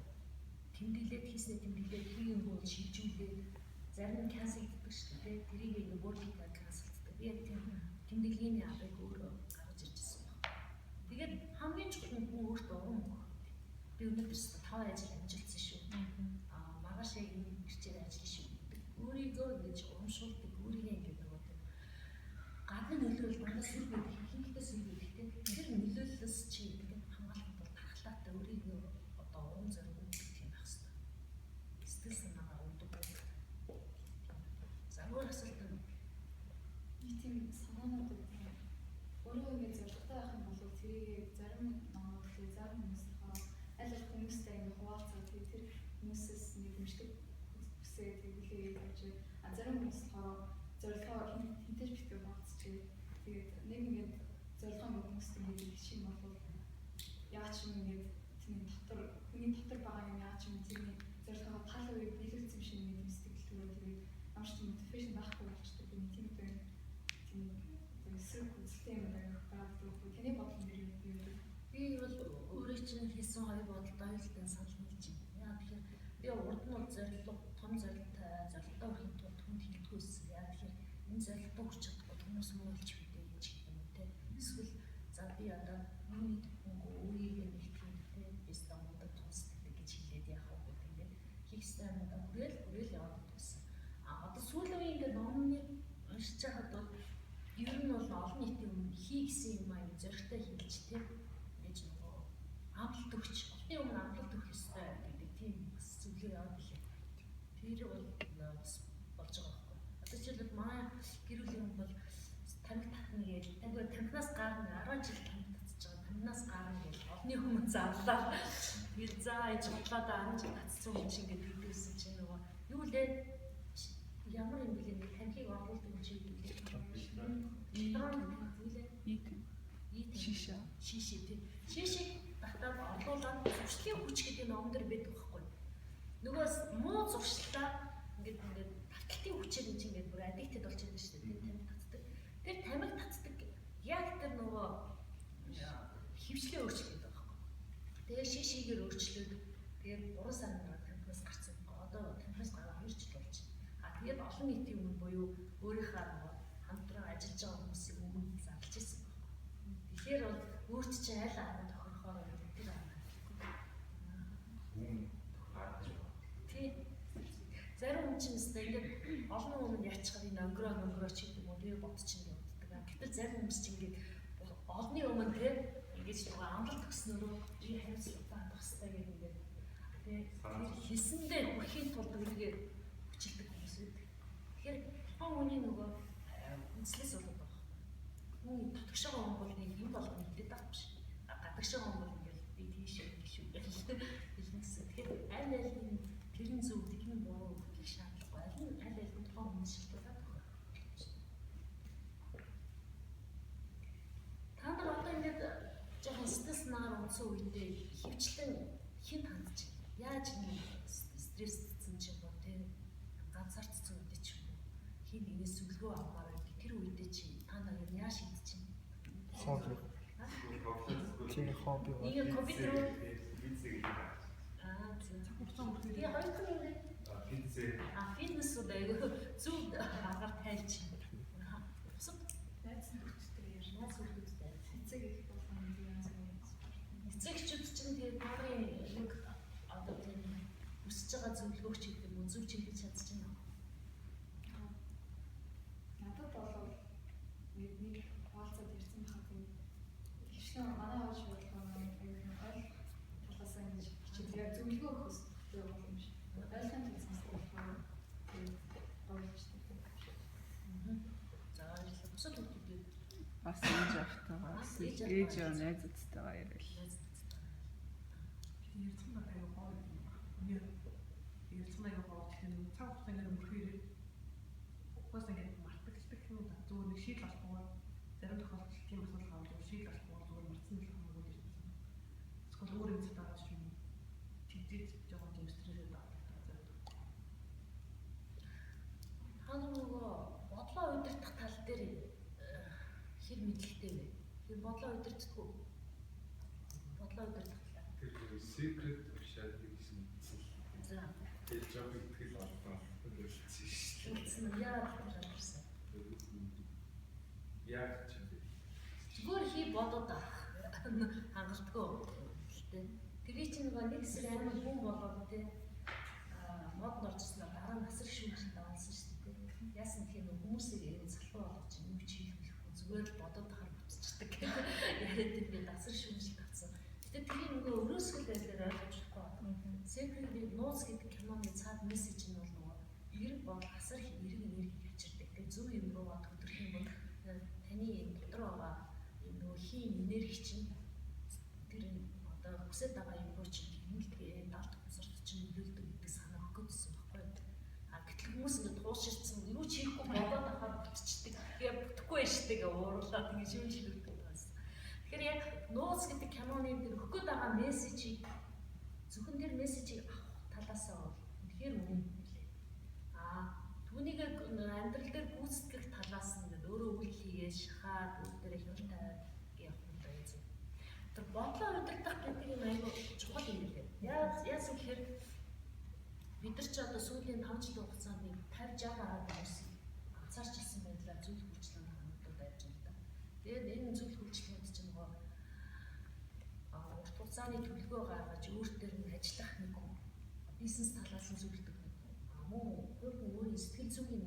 тэмдэглээд хийснээр тэмдэглээд хийм бол шийдвэрлээд зарим нь канселддаг шүү дээ. Тэрийг нэг өөрийнхөө канселддаг. Би яг тийм тэмдэглэлийн авыг өөрөө гаргаж иржсэн байна. Тэгээд хамгийн чухал нь хүн өөртөө урам өгөх. Би өнөөдөр 5 ажил амжилтсан шүү. Маргааш яг энэ гэрчээр ажиллана шүү. Өөрийгөө ингэж урамшуулдаг, өөрийгөө ингэ нөгөө тийм гадны нөлөөлөл дандаа сүргээд ихэнхдээ сүргээд гэхдээ тэр нөлөөллөөс чи гэдэг хамгаалах бол тархлаатай өөрийгөө одоо урам зориг өгөх юм байх хэрэгтэй. Сэтгэл санаагаа өгдөг. За өөр асуулт нь тийм санаанууд өөрөө ингэ зоригтой байх юм бол тэрийг зарим намайг зарим хүмүүс аль аль хүмүүстэй ингэ хуваалцаад тэр хүмүүсээс мэдрэмжтэй хүсээ тэглээ гэж зарим хүмүүс зорилгоо хинтэж битгий багцчихээ. Тэгээд нэг ингэ зорилгоо хүмүүстэй ингэ шиг бол яаж ч юм ингэ хүний дотор байгаа юм яаж ч юм тэрний зорилгоо тал үе биелүүлсэн шиг нэг сэтгэл төрөө тэгээд ямар ч мотивашн байхгүй болчтой би тийм эсрэг хүсэлтэй юм байгаа гэдэг тэний бодлоо нэр юу вэ? би бол өөрөө чинь хийсэн хоёр бодолд аюултай санал нийлж байна. Яа тэгэхээр би урд нь зорилго том зорилготой зорилготой хүрэхэд тулд хүнд хилдэггүйсэн. Яа тэгэхээр энэ зорилготой хүрч чадахгүй хүмүүс муулж мэдээ гэж юм те. Эсвэл за би одоо миний хөнгө өөрийгөө бэлтгэх те бис дамдаг тусдаг гэж хэлээд яах вэ гэдэг хийх ёстой юм да хүрээл яваад байсан. Одоо сүүлийн үеийн ингээд номны уншиж байхад бол ер нь бол олон нийтийн өмнө хий гэсэн юм аа зоригтой хэлж те гэж нөгөө амлалт өгч олонний өмнө амлалт өгөх ёстой гэдэг тийм бас зүйлээ яваад билээ. Тэр бол бас болж байгаа байхгүй. Одоо жишээлбэл манай гэр бүлийн хүн бол тамхи татна гэж тамхинаас гарна 10 жил тамхи татчихж байгаа. Тамхинаас гарна гэж олонний хүмүүс зарлаа. Тэр за ээж бодлоо 10 жил татсан хүн шиг ингээд хэлдэгсэн чинь нөгөө юу лээ ямар юм бэлээ нэг тамхиг оруулдаг юм шиг үлээ. Шишээ тийм. Шишийг татаад орлуулад зуршлын хүч гэдэг ном дээр байдаг байхгүй. Нөгөөс муу зуршлаа ингээд таталтын хүчээр ингээд бүр аддиктэд болчиход байна шүү дээ. Тамхи татдаг. Тэр тамхи татдаг яг тэр нөгөө хөвчлээ өөрчлөж байгаа байхгүй. Тэгээ шишийгээр өөрчлөөд тэгээд 3 сарын дараа тамхинаас гарсан. Одоо тамхинаас гараад 2 жил болж байна. Тэгээд олон нийтийн өмнө буюу өөрийнхөө нөгөө хамтран ажиллаж байгаа хүмүүсийн өмнө зарлж ирсэн байна. Тэгэхээр бол өөрт чинь аль аа тохирохоор тэр аа. Тий. Зарим хүн чинь ингээд олон өмнө яачихаар энэ өнгөрөө ч гэдэг юм уу би бодчихно явагддаг. Гэтэл зарим хүмүүс чинь ингээд олонний өмнө те ингэж нөгөө амралт өгснөөрөө би хариуцлагатай хандах хэрэгтэй гэдэг ингээд тий хийсэндээ хүрэхийн тулд өөрийгөө хүчилдэг хүмүүс байдаг. Тэгэхээр том хүний нөгөө үнслээс болоод байгаа. Хүн татгшаага хүн бол нэг юм болгоно гэдэг даа биш. Гадагшаага хүн бол ингээд би тийшээ гişүү гэж хэлнэ гэсэн. Тэгэхээр аль аль тэрэн зөв тэгний буруу гэдгийг шаардлагагүй. Аль аль тухайн хүмүүс шилжүүлээд байгаа. орсон үедээ хөвчлэн хэн хандж яаж энэ стрессцсэн ч юм уу те ганцаардсан үедээ ч юм уу хин нэгээс зөвлөгөө авахаар тэр үедээ чи та нар яаж шийдэж чинь Хобби. Тийм хобби. нэг компьютер руу Физик гэдэг. би хоёр хүн Физик. фитнес уу айгүй зөв агаар тайлж байна. Бусад Найзсан хүчтэй яар. яаж үлддэг. Эцэг их болгоно юм байна. Эцэгчүүд чинь тэгээд таны нэг одоо тийм хүсэж байгаа зөвлөгөөч гэдэг юм зөв чиглэж чадчихна. Надад бол нэг хаалцаад ирсэн хатан хичнээн манай хоош болгоно аюулгүй ойл талаасаа ингэж хичээлээ зөвлөгөө өгөхөс зөв юм шиг. Ойлгохын тулд сонсдог болохоор ойлгочтой. За баярлалаа. Бусад хүмүүсүүд Бас ээж автайгаа ээж аа найзуудтайгаа ярил. Ярьсан байгаа аюу гоо юм байна. Ярьсан аюу гоо тэгэхээр цаг хугацаа ингээд өнгөрөхээр угаас ингээд мартагддаг юм да. Зүгээр нэг шийдэл олохгүй зарим тохиолдолд тийм асуудал гардаг. Шийдэл олохгүй зүгээр мартсан л хамаагүй ирсэн. Эсвэл өөр юм цаатаач юм. Тэгжиж жоохон тийм стрессэд багтдаг. та нөгөө бодлоо удирдах тал дээр хэр мэдлэгтэй вэ? Тэр бодлоо удирдахгүй. Бодлоо удирдах тал. Тэр secret шат гэсэн. За. Тэр жоо итгэл олдоо. Төлөвлөсөн шүү дээ. Тэгсэн яагаад тэр амарсан? Яг ч юм бэ. Зүгээр хий бодоод хангалтгүй. Тэ. Тэгээ чи нөгөө нэг хэсэг амар хүн болоод тэ мод орчихсноо дараа нь асар шүүмжлэлд авалсан шүү дээ. Яасан гэх юм хүмүүсийг энэ залхуу болгож юм чи хийхгүй зүгээр л бодоод тахаар бүтчихдэг. Яриад ингээд асар шүүмжлэлд авсан. Гэтэ тэрийг нөгөө өрөөсгөл байдлаар ойлгож болохгүй. Secret Notes гэдэг киноны цаад мессеж нь бол нөгөө эрг бол асар их эрг энерги хөвчөрдөг. Тэгээ зөв юм руу хөдөлгөх юм бол таны дотор байгаа нөгөө хийм энерги чинь тэр одоо хүсэж байгаа юм руу чинь хэмнэлтгээ далд тусарч чинь нөлөөлдөг гэдэг санаа өгөхөдсөн байхгүй. А гэтэл хүмүүс ингэ тууширсан юу ч хийхгүй бодоод ахаар бүтчихдэг. Тэгээ бүтэхгүй байж штеп уурлаад ингэ шүүмжлүүлдэг байсан. Тэгэхээр яг Notes гэдэг киноны тэр өгөх гээд байгаа мессежийг зөвхөн тэр мессежийг авах талаасаа бол үнэхээр үнэн хэлээ. Түүнийг амьдрал дээр гүйцэтгэх талаас нь өөрөө үйл хийгээд шахаад өөр дээр хямд тавиад явах юм байна зү. Тэр бодлоо удирдах гэдэг юм аягүй чухал юм лээ. Яасан гэхээр бид нар ч одоо сүүлийн 5 жилийн хугацаанд 50-60 гаруй person анцаарчилсан байдлаар зүйл хүчлэн хамтдад байж байна да. Тэгээд энэ зүйл хүчлэнд чинь нөгөө урт хугацааны төлөвлөгөө гаргаж өөртөө нь ажиллах нэг бизнес талаас нь зөвлөдөг нэг мөн өөрийн сэтгэл зүйн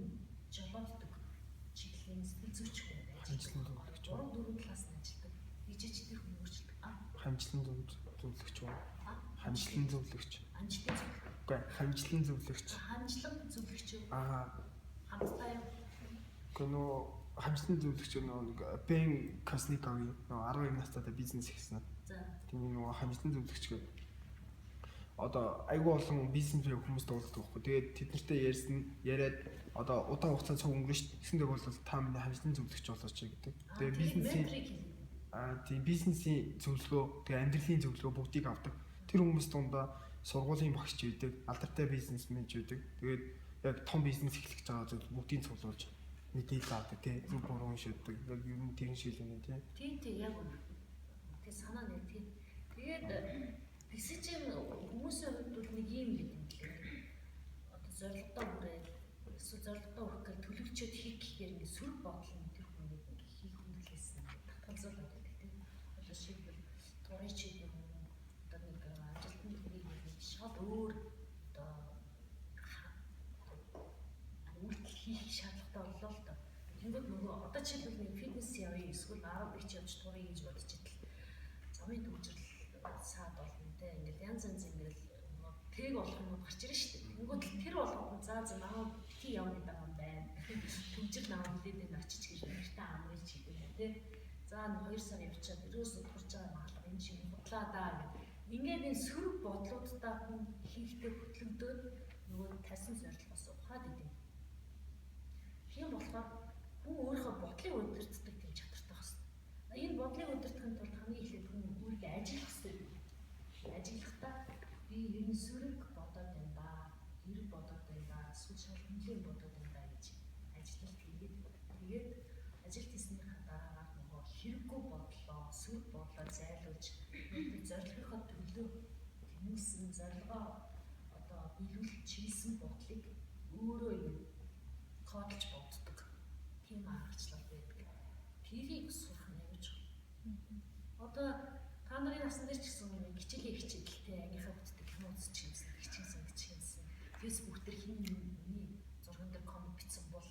жолооддаг чиглэлийн сэтгэл зүйч хүн Хамжлан зөвлөгч. 3-4 талаас нь ажилладаг. Ижиж тэр хүн өөрчлөлт. Хамжлан зөвлөгч үү? Хамжлан зөвлөгч. Амжилтын зөвлөгч. Үгүй хамжлан зөвлөгч. Хамжлан зөвлөгч. Гэхдээ Хамтдаа нөө хамжлан зөвлөгч нэг Бен Косниковын нөө 12 настайдаа бизнес хийсэн. за Тийм нөгөө хамжлан зөвлөгч гэдэг. Одоо айгүй олон бизнес хүмүүс дуулдаг байхгүй. Тэгээд тэд нартай яриад одоо удаан хугацаанд цаг өнгөрнө шүү дээ. Тэсэндээ бол та миний хамжлан зөвлөгч болооч гэдэг. Тэгээд бизнесийн тийм бизнесийн зөвлөгөө, тэгээд амьдралын зөвлөгөө бүгдийг авдаг. Тэр хүмүүс дундаа сургуулийн багш ч үйдэг, алдартай бизнесмен ч үйдэг. Тэгээд яг том бизнес эхлэх гэж байгаа зүйл бүгдийг цуглуулж мэдээлэл авдаг тий. Зөв буруу шийддэг. Яг ер нь тэрэн шилэнэ тий. тийм яг үнэ. Тэгээ санаа нэг тийм. Тэгээд бисэж хүмүүсийн хувьд бол нэг юм гэдэг юм лээ. Одоо зорилготой хүрээд эсвэл зорилготой хүрэх гэж төлөвлөчөөд хийх гэхээр ингэ сөрөг бодол нь тэр хүнийг хийх хүндлээсэн татгалзуулаад байдаг тийм. Одоо шийдвэл турын чиг юм уу? Одоо нэг ажилтны төлөвийг нэг шал өөр одоо үйлдэл хийх шаардлагатай боллоо л доо. Тэнгүүд нөгөө одоо жишээлбэл нэг фитнес явъя эсвэл 10 бич явж турыг хийж бодож идэл. Замын төвчрөл саад болно те. Ингээл янз янз ингээл тэг болох юм гарч ирэн шүү дээ. Тэнгүүд тэр болгоно за намаа ти явна гэдэг юм байна. Төвчрөл намаа хэлээд энэ очиж гэж нэртэ амраж хийдэг юм те. За 2 сар явчаад өрөөс удирж байгаа маалга энэ шиг бодлоо даа гэдэг. Ингээд энэ сөрөг бодлуудтай хүн хийхдээ хөтлөгдөөд нөгөө тасан зорилгоос ухаад идэв. Тийм болохоор хүн өөрийнхөө бодлыг удирддаг тийм чадвартай байна. Энэ бодлыг удирдахын тулд хамгийн эхлээд хүн өөрийгөө ажиллах хэрэгтэй. би ер нь сөрөг бодоод байна да. Хэрэг бодоод байна да. Эсвэл шалгамжийн бодоод байна да гэж ажиллалт хийгээд тэгээд ажилт хийснийхаа дараагаар нөгөө хэрэггүй бодлоо, сөрөг бодлоо зайлуулж зорилгынхоо төлөө тэмүүлсэн зорилгоо одоо биелүүлэх чийсэн бодлыг өөрөө юм кодж боддог. Тийм аргачлал байдаг. Тэрийг сурах нь аюулж байна. Одоо та нарын насны дээр ч гэсэн хичээлийн хичээлтэй ангийнхаа бүтдэг кино үзэж хичээсэн. Facebook дээр хин миний зурган дээр комент бичсэн бол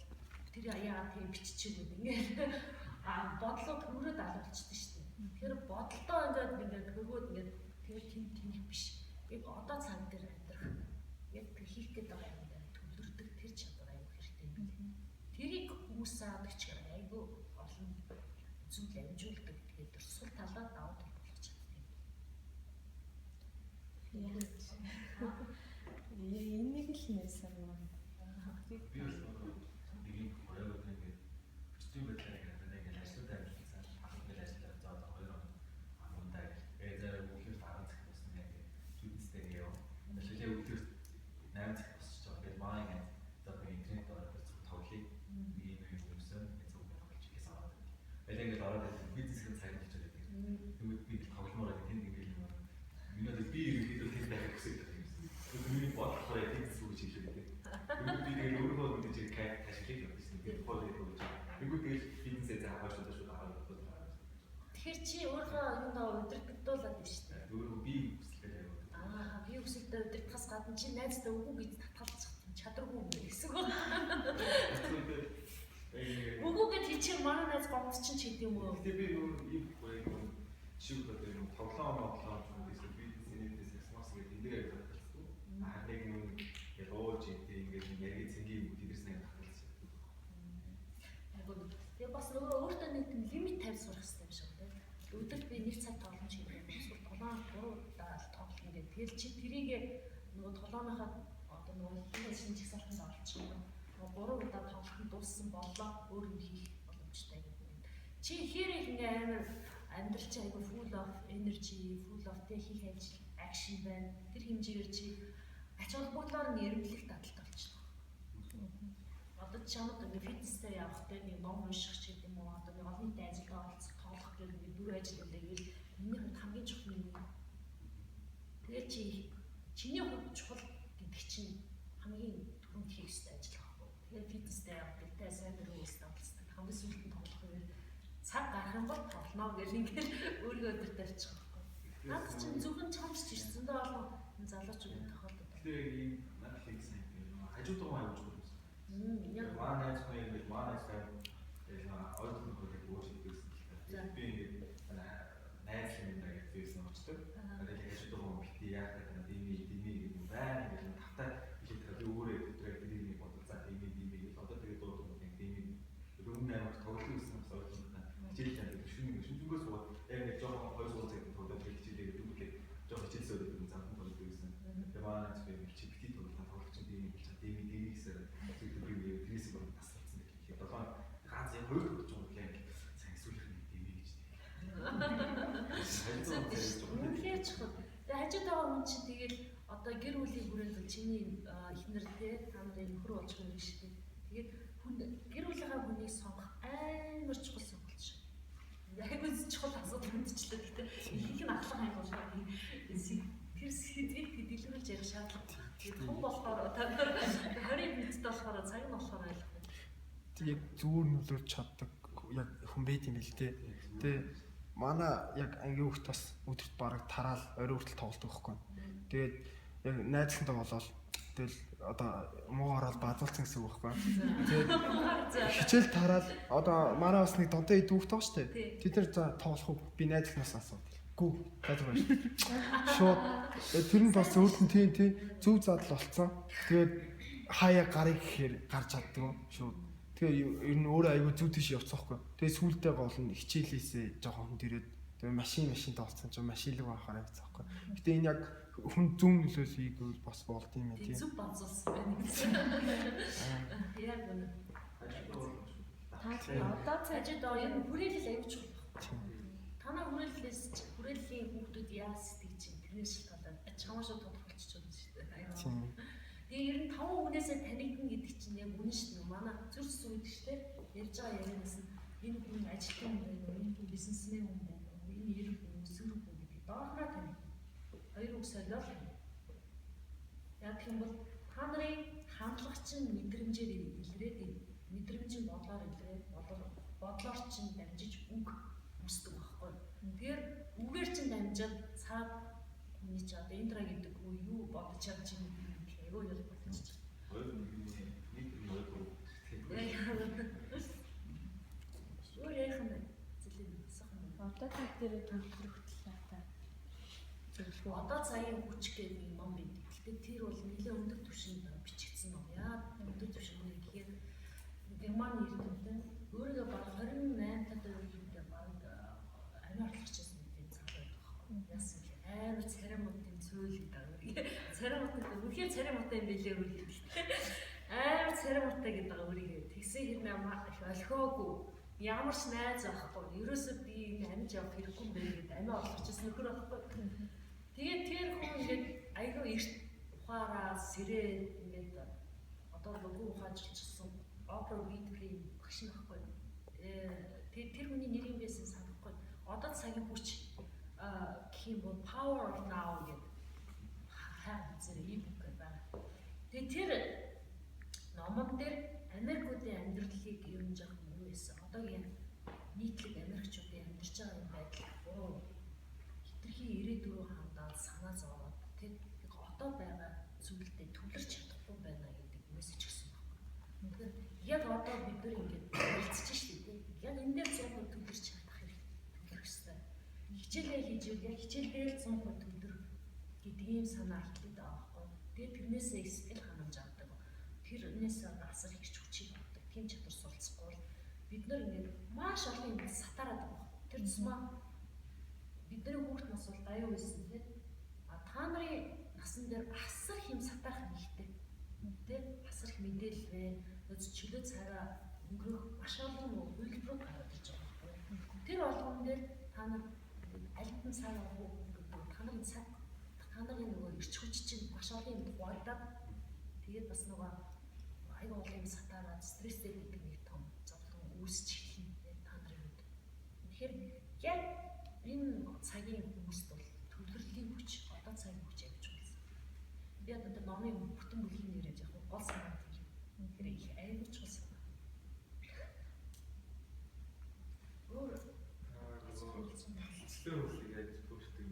тэр яагаад тийм биччихэв ингээд бодлоо төрөөд алуулчихсан шүү дээ. Тэгэхээр бодлоо ингээд хөргөөд ингээд тэр тийм биш. Яг одоо цаг дээр амьдрах яг тэр хийх гээд байгаа юм дээр төвлөрдөг тэр чадвар аюу хэрэгтэй юм билээ. Тэрийг хүмүүс саадаг ч аюу олон зүйл амжуулдаг. Тэгээд тэр сул талаа давуу тал болох чаддаг юм. Энийг л нээсэн юм. Би бол нэг юм хоёроо ингээд хүчтэй байдлаар ингээд ажлууд амьдсан ахмад ажиллаж зоод 2 хоногтай зарим үгээр 10 цаг болсон яг фитнестэй яв. Тэгэлээ өдөр 8 цаг босч байгаа. Тэгээд маа ингээд зоод интернет ороод тоглоё. Нэг юм юмсан зөв тоглож ихээс ороод. Байлаа ингээд ороод бизнесийн цаг болж байгаа гэдэг. Тэгвэл би тогломоор тэнд ингээд юм. Минийд би ирэхэд тэр байх гэсэн юм. Миний бодлого яг тийм зүйл шиг байдаг. Тэгвэл би тэгээд өөрөө мэдээж кайф ашиглах гэсэн би хол яг гэж. Тэгвэл тэгээд бизнесээ заахаар шууд аваад байгаа. Тэгэхээр чи өөрөө юундаа удирддуулаад байна шүү дээ. Өөрөө би хүсэлтэй яг. Би хүсэлтэй удирдахаас гадна чи найздаа үгүй гэж татгалзах чадваргүй юм гэсэн үг. Үгүй гэж чи манай найз гомц чинь ч гэдэг юм уу? Тэгээд би нөгөө юм шиг гэдэг юм тоглоом гэсэн бизнес эксмос гэдэг энэ дээр татгалзсан. Нэг юм ялууж ингээд яг цэнгийн үдгээс нэг татгалзсан. Яг бас өөртөө нэг лимит тавьж сурах хэрэгтэй юм шиг байна. Өдөрт би 1 цаг тоглоом хийж байгаа. Эсвэл толгоо 3 удаа тоглох ингээд тэгэл чи тэрийг нөгөө толгооныхаа одоо нөгөө шинж чагсаалтанд орчих юм. Нөгөө 3 удаа тоглох нь дууссан боллоо өөр юм хийх боломжтой гэдэг юм. Чи ихээр их ингээ амар амьдрал чи айгүй full of energy, full of хийх ажил, action байна. Тэр хэмжээгээр чи ач холбогдлоор нь эрэмблэх дадалт болчихно. Одоо чамд ингээ фитнестэй явахтай нэг ном унших ч гэдэг юм уу, одоо нэг олон нийтийн ажилдаа оролцох, тоглох гэх нэг 4 ажил үлдээгээл миний хувьд хамгийн чухал юм. Тэгээд чиний хувьд чухал гэдэг чинь хамгийн түрүүнд хийх ёстой ажил байхгүй. Тэгээд фитнестэй явах, тэ сайн дөрөв өсөлт авалцдаг. Хамгийн сүүлд нь тоглох үеэр цаг гарах юм бол тоглоно гэх ингээл өөрийгөө өдөр тарьчих байхгүй. Наад чинь зөвхөн чамч ч зөндөө олон залуучууд тохиолдод. Тэгээд ийм надад хийсэн юм. Хажууд руу аяж өгөх. Яг манай найз хоёр ингээд манай сайд ойрхон нөхөд өөрчлөлтөөсөн. Би ингээд найз юм даа гэсэн очдог. Тэгээд хажууд руу бити яах гэдэг дими гэдэг байна. Ингээд тавтай ихэд би өөрөө өдрөө дими бодолцоо дими гэж одоо тэгээд дуудсан юм дими өрөмн аймаг тоглох гэсэн ойрхон хичээл хийдэг. Шүнгээс сууд яг нэг жоохон хоёр сууц гэдэг тоглоод хичээлээ дүүгээ жоохон хичээлсээ өгдөг замхан тоглож байсан. Тэгээд манай найз хоёр бити тоглох чинь дими гэсэн тэрээс бүр тасалсан гэх юм. Одоо ганц яг хоёр төгч юм гэх юм. Сайн сүлэх нэг дими гэж. үнэхээр чухал. Тэгээд хажууд байгаа хүн чинь тэгээд одоо гэр бүлийн хүрээнд чиний эхнэр те та нарын нөхөр болж байгаа юм шиг. Тэгээд хүн гэр бүлийнхаа хүнийг сонгох амар чухал сонголт шүү. Айгүй чухал асуудал мэдчихлээ. Гэхдээ ихэнх нь ахлах юм бол тэр сэдвийг дэлгэрүүлж ярих шаардлага. Тэгээд том болохоор та нар 20 минуттай болохоор цаг нь болохоор ойлгох. Яг зүгээр нөлөөлж чаддаг яг хүн байт юм бэл тээ. Тэгээ манай яг ангийн хүүхд бас өдөрт бараг тараал орой хүртэл тоглодог байхгүй. Тэгээд яг найзсантай болоод тэгэл одоо муу ороод базуулсан гэсэн үг байхгүй. Тэгээд хичээл тараал одоо манай бас нэг донтой идүүх тоо штэ. Тэд нар за тоглох уу би найзлнаас асуу. Гүү гадар байж. Шууд тэр нь бас өөртөө тийм зөв задал болцсон. Тэгээд хаяа гарыг гэхээр гарч чаддаг шууд. Тэгээ ер нь өөрөө аягүй зүг тийш явцсаахгүй. Тэгээ сүултээ гол нь хичээлээсээ жоохон төрөөд тэгээ машин тооцсон ч машинлэг байхаар явцсаахгүй. Гэтэ энэ яг хүн зөв нөлөөлөхийг бас болд юм тийм. Зүг базуулсан байна гэсэн. Яг үнэ. Одоо цаажид энэ хүрээлэл аягүй чухал. Танаа хүрээллийн хүүхдүүд яаж сэтгэж чинь тэрнээс шалтгаалаад чамаа шууд тодорхойлж болчиход шүү дээ. Тийм. Тэгээ 95 хүнээсээ танигдан гэдэг чинь яг үнэн шүү дээ. Манай зүрх сүйд шүү дээ. Ярьж байгаа ярианаас нь энэ хүн ажилтан хүн байна уу, энэ хүн бизнесмен хүн байна уу, энэ эрэг хүн, сөрөг хүн гэдэг доохроо таних. Хоёр үг солиол. Яг гэх юм бол та нарын хандлагч нь мэдрэмжээр илрээд мэдрэмжийн бодлоор илрээд бодлоор чинь дамжиж үг үсдэг байхгүй. Тэгэхээр үгээр чинь дамжаад цаад хүний ч одоо энэ гэдэг үү юу бодож чадж юм гэх айгүй ял болчих. Хоёр нэг ойлгоо. Өөр ярих юм зэлийн асах юм. Одоо та дээр төлөвлөх хөтлөө та. Зөвлөгөө. Одоо цагийн хүч гэдэг юм юм бид. Гэхдээ тэр бол нэлээд өндөр түвшинд бичигдсэн баг. Яа өндөр түвшинд гэхээр Германы эрдэмтэн өөрийгөө баг 28 тад өөрийгөө баг амиа орлогчсон гэдэг цаг байдаг байхгүй. Яасан бэ? Амар царамуудын цөөл гэдэг. Царамууд үнэхээр царамуутай юм билээ үргэлж. Амар царамуутай гэдэг өөрийгөө тэгсэн хэрнээ олхоогүй. Ямар ч найз авахгүй. Ерөөсөө би энэ амиж явах хэрэггүй юм байна гэдэг амиа орлогчсон нөхөр байхгүй. Тэгээд тэр хүн ингээд айгүй эрт ухаараа сэрээ ингээд одоо логоо ухаажчихсан Oprah Winfrey багш нөхгүй. Тэр хүний нэр юм байсан санахгүй. Одоо цагийн хүч гэх юм бол Power of Now гэдэг зэрэг юм байна. Тэгээд тэр номон дээр Америкуудын амьдралыг ер нь яг юу байсан. Одоогийн нийтлэг Америкчуудын амьдарч байгаа юм байдал буруу. Хитрхи ирээдүрөө хандаад санаа зовоод тэр одоо байгаа зүйлдээ төвлөрч чадахгүй байна гэдэг мессеж өгсөн байна. Тэгэхээр яг одоо бид нар ингээд хэлцэж шүү дээ. Яг энэ дээр 100% төвлөрч чадах хэрэгтэй. Төвлөрөх хэрэгтэй. Хичээлээ хийж яг хичээлдээ 100% төвлөрөх гэдэг ийм санаа хэлээд байгаа байхгүй. Тэгээд тэрнээсээ сэтгэл ханамж авдаг. Тэрнээсээ асар их хүчийг авдаг. Тийм чадвар суралцахгүй бид нар ингээд маш олон юм сатараад байгаа. Тэр тусмаа бидний хүүхд нас бол аюу байсан тийм. Та нарын насан дээр асар их юм сатаах хэрэгтэй. Тийм асар их мэдээлэл вэ. Чөлөө цагаа өнгөрөх маш олон үйлдвэрүүд гараад ирж байгаа байхгүй. Тэр болгон дээр та нар альтан цаг өнгөрөх та нарын цаг та нарын нөгөө ирч хүч чинь маш олон юм хуваагдаад тэгээд бас нөгөө аюу олон юм сатараад стресстэй гэдэг нэг том зовлон үүсч эхэлнэ та нарын үед. Тэгэхээр яг энэ цагийн хүмүүст бол төвлөрлийн хүч одоо цагийн хүч явж байгаа. Би одоо номын бүтэн бүлгийн нэрээр яг гол санаа тэр их аюул чухал санаа. Өөр Цэцлэн үлийг яаж өөртөө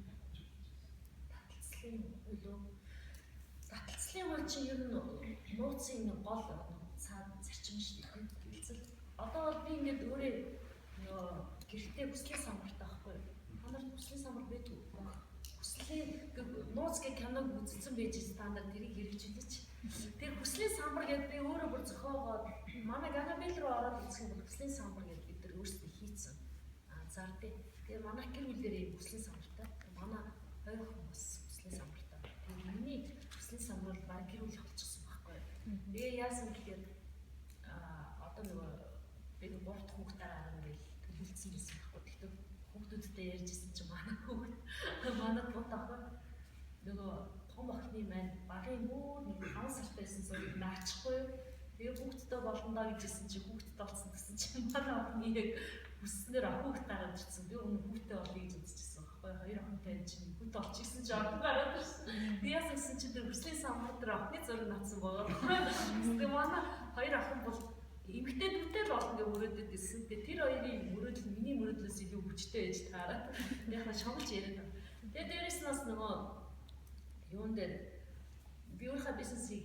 таталцлын үлөө таталцлын үйл чинь ер нь нууцын гол цаад зарчим шүү дээ. Таталцал. Одоо бол би ингээд өөрөө нөгөө гэртээ бүслийн самбартай байхгүй. Та нарт бүслийн самбар байдгүй. Бүслийн нууц гэх киног үзсэн байж та нар тэрийг хэрэгжүүлээч. Тэр бүслийн самбар гэдэг би өөрөө бүр зохиогоод манай Ганабел руу ороод үзэх юм бол бүслийн самбар гэдэг бид нар өөрсдөө хийцэн. Зардыг. Тэгээ манай гэр бүлэрээ бүслийн самбартай. Манай хоёр хүмүүс бүслийн самбартай. Тэгээ миний бүслийн самбар бол баг гэр бүл болчихсон байхгүй. Тэгээ яасан гэхээр одоо нөгөө би нэг 3 дахь хүүхдээр арга ингээл төлөвлөсөн байсан байхгүй. Тэгтээ хүүхдүүдтэй ярьжсэн чинь манай бут ахаа нөгөө том охины маань багын мөр нэг 5 сар байсан зүйл наачихгүй юу. Тэгээ хүүхдтэй болондоо гэжсэн чинь хүүхдтэй болсон гэсэн чинь манай охины яг бүснээр хүүхд гараад ирсэн. Би өмнө хүүхдтэй болъё гэж үзчихсэн байхгүй. Хоёр охинтой чинь хүүхд болчихсон чинь охин гараад ирсэн. Би яасан гэсэн чинь тэр бүслийн самбар дээр охины зураг натсан байгаа. Тэгээ манай хоёр охин бол эмэгтэй дүүтэй л олон гэж мөрөөдөд ирсэн. Тэгээ тэр хоёрын мөрөөдөл миний мөрөөдлөөс илүү хүчтэй байж таараад яг нь шоглож яриад байна. Тэгээ дээрээс нас нөгөө юун дээр би өөрийнхөө бизнесийг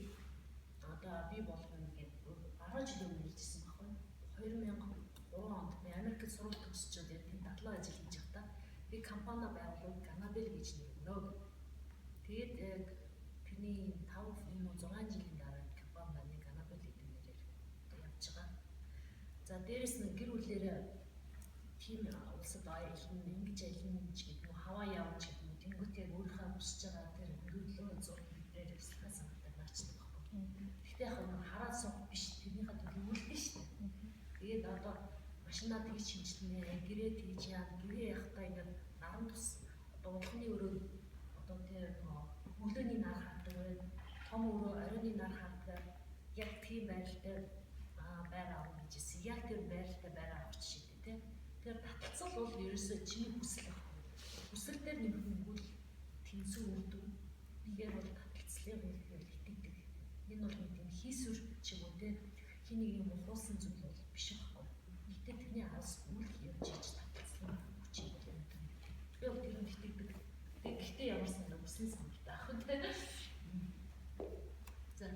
одоо би болгоно гэдэг 10 жил өмнө хэлжсэн байхгүй. 2003 онд би Америкт суралт төгсчөөд яг тийм дадлага ажил хийж байхдаа би компани байгуулав Ганабел гэж нэр өгнө. Тэгээд яг тэрний 6 жилийн дараа компани байна Ганабел гэдэг нэрээр явж байгаа. За дээрэс нь гэр бүлээрээ тийм улсад аялна, ингэж аялна гэж гэдэг нь хаваа явж гэдэг нь тэнгуут яг өөрийнхөө хүсэж байгаа тэр мөрөөдлөө зураг бидрээр санаатай наачдаг байхгүй. Гэхдээ яг хараад суух биш тэрнийхээ төлөв үлдэн шүү дээ. Тэгээд одоо машинаа тэгж шинжилнэ, гэрээ тэгж яа, гэрээ яхахтаа ингээд наран тус одоо уулхны өрөө одоо тэр өглөөний нар хардаг байна. Том өрөө оройны нар хардаг. Яг тийм байралтай байр авах гэж ирсэн. Яг тэр байралтай байр авах жишээтэй тийм. Тэр таталцал бол ерөөсөө чиний хүсэл байхгүй. Хүсэл дээр нэмэнгүүл тэнцүү үрдв. Тэгэхээр бол таталцлыг бол итгэдэг. Энэ бол нэг тийм хийсвэр ч юм уу тийм хин нэг юм хуусан зүйл бол биш байхгүй. Гэтэ тэрний араас үйл явж иж таталцлын хүчийг бол юм. Би бол тэр нь итгэдэг. Гэхдээ ямар санаа хүссэн санаатай ах тийм. За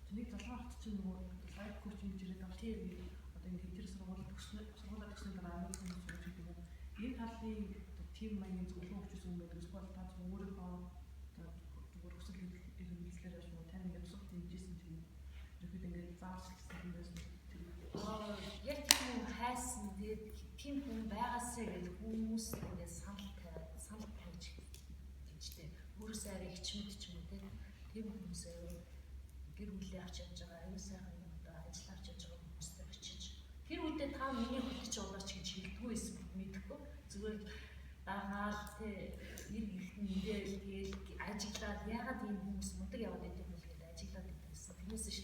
Тэнийг залгаарт чинь нөгөө лайф коуч юм жирээд байгаа тийм одоо ингэ тэр сургууль төгснөөр дараа амар хүмүүс сурч гэдэг юм. Энэ талын тим маягийн зөвлөгөө өгч үзсэн байдаг. Эсвэл та өөрийнхөө зүгээр хүсэл эрмэлзлээр юм уу тань ингэ тусах дэмжижсэн ч юм уу. Ерөөд ингэ заавчлсан юм байсан. яг тийм хайсан тэгээд тийм хүн байгаасаа гэж хүмүүс ингэ санал тавьж гэжтэй. Өөрөөсөө арай хичмэд ч юм уу тийм хүмүүсээ гэр бүлээ авч явж байгаа аюу сайхан юм одоо ажил авч явж байгаа хүмүүстэй очиж тэр үедээ та миний хөтөч болооч гэж хэлдэггүй байсан мэдэхгүй зүгээр дагаал тэ нэр гихнэндээ тэгэл ажиглаад ягаад ийм хүмүүс мундаг яваад байдаг юм бэ гэдэг ажиглаад байсан. Тэрнээс ш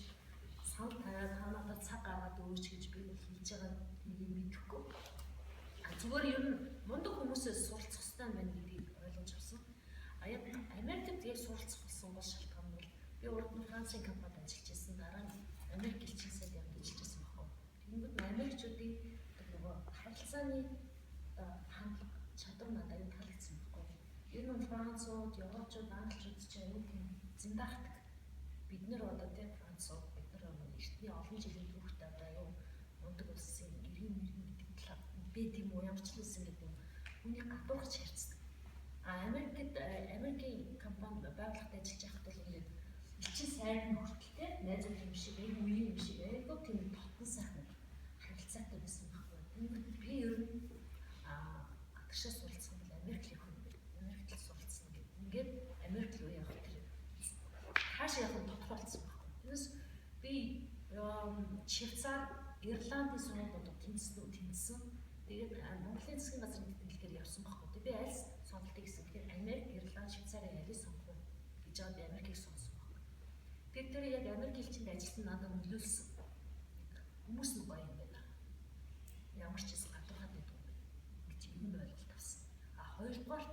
санал тавиад та надад цаг гаргаад өгөөч гэж би бол хэлж байгаа юм мэдэхгүй. Зүгээр ер нь мундаг хүмүүсээс суралцах хэрэгтэй байна гэдгийг ойлгож авсан. Яг Америкт яг суралцах болсон бол шалтгаан нь би урд нь Францын компанид ажиллаж байсан. Дараа нь Америк элчин сайд явж ажиллаж байсан баггүй. Тэнгүүд Америкчуудын нөгөө харилцааны хандлага чадвар надад аюул таалагдсан баггүй. Ер нь Францууд, Европчууд, Англичууд ч аюул тийм зиндаахдаг. Бид нэр одоо тийм Францууд бид нар эртний олон жилийн түүхтэй одоо аюул мундаг улсын иргэн мэргэн гэдэг талаар би тийм уу ямар ч хэлсэн гэдэг юм. Үнийг гадуурхаж харьцдаг. Америкийн компанид байгууллагад ажиллаж байхад бол ингээд элчин сайд нь хүртэлтэй найзууд юм шиг үеийн юм шиг айгуу тийм дотн сайхан харилцаатай байсан байхгүй. Тэнгүүд би ер нь гадагшаа суралцсан бол Америк руу явах юм байна. Америкт суралцсан гэдэг. Ингээд Америк руу явах тэр хааш явах нь тодорхойлсон байхгүй. Тэрс би Швейцар, Ирландын сургуулиудад тэнцсэн. Тэгээд Монголын засгийн газрын тэтгэлгээр явсан байхгүй. Би аль сонголтыг гэсэн тэгэхээр Америк, Ирланд, Швейцарын алийг сонгох уу гэж аваад Америкийг сонгосон байна. Тэгээд тэр яг Америк элчинд ажилласан надад нөлөөлсөн. Хүмүүс нь гоё юм байна. Ямар ч зүйл гадуурхаад байдаг юм байна гэж юм ойлголт авсан. Хоёрдугаар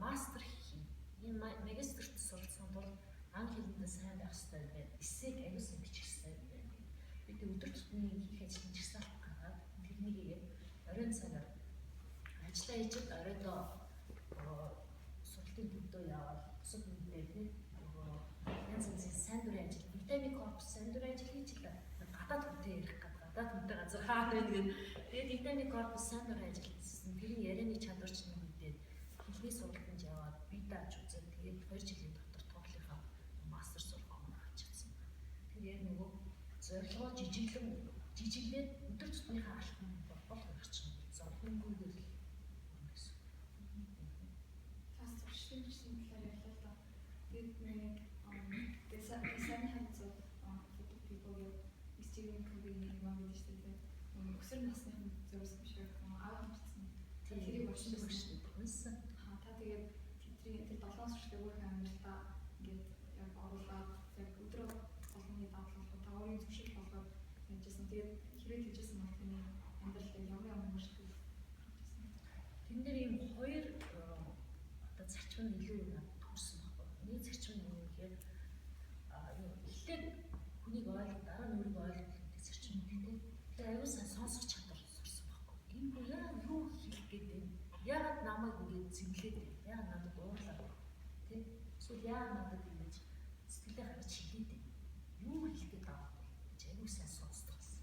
мастер хийх. Энэ магистрт суралцсан бол англи хэлэндээ сайн байх хэрэгтэй байна. Эсэйг аюулсан бичих хэрэгтэй байна. Бид өдөр тутмын хийх ажлын жагсаалт гаргаад тэрнийг яг оройн цагаар ажиллаа хийж оройдоо сургалтын төвдөө яваад бусад үедээ тийм янз янзын сайн дурын ажил, витамин корпус сайн дурын ажил хийж л гадаад хүнтэй ярих гэдэг гадаад хүнтэй газар хаа байна гэдэг. Тэгээд витамин корпус сайн дурын ажил хийсэн. Тэрний ярианы чадварч нэг үедээ хэлний сургалтанд яваад би дааж үзээд тэгээд 2 жилийн дотор тоглохоо мастер сургалтанд авчихсан. Тэр яг нөгөө зорилгоо жижиглээд өдөр тутмынхаа алхам бол гарчих. Зовхонгүйгээр л Швейцарийн талаар ярьлаа л да. Тэгээд нэг сайн хандсан people Стивен Ковиний юм байна шүү дээ. Өсвөр насны зөвс биш аа хамтсан. Тэрийг ушсан. Та тэгээд тэдний тэр 7 сурчлыг өөр амьдралдаа ингээд яг оруулаад яг өдрөө болгоны дадлал та өөрийн зөвшөөрөл болгоод хийжсэн. Тэгээд хэрэг хийжсэн бол тэний амьдралд ямар мөрчлөө тэн дээр ийм хоёр одоо зарчим нь илүү төрсөн байхгүй. Нэг зарчим нь юу гэхээр эхлээд хүнийг ойлгох, дараа нь өөрийгөө ойлгох гэдэг зарчим үүтэй. Тэгэхээр аюул сан сонсох чадвар сурсан байхгүй. Энэ хүн яа юу хэлэх гээд байна? Яагаад намайг ингэж зэмлээд байна? Яагаад надад уурлаад байна? Тэ? Эсвэл яагаад надад ингэж сэтгэлээ гаргаж хэлээд байна? Юу хэлэх гээд байгаа вэ? гэж аюул сан сонсдог гэсэн.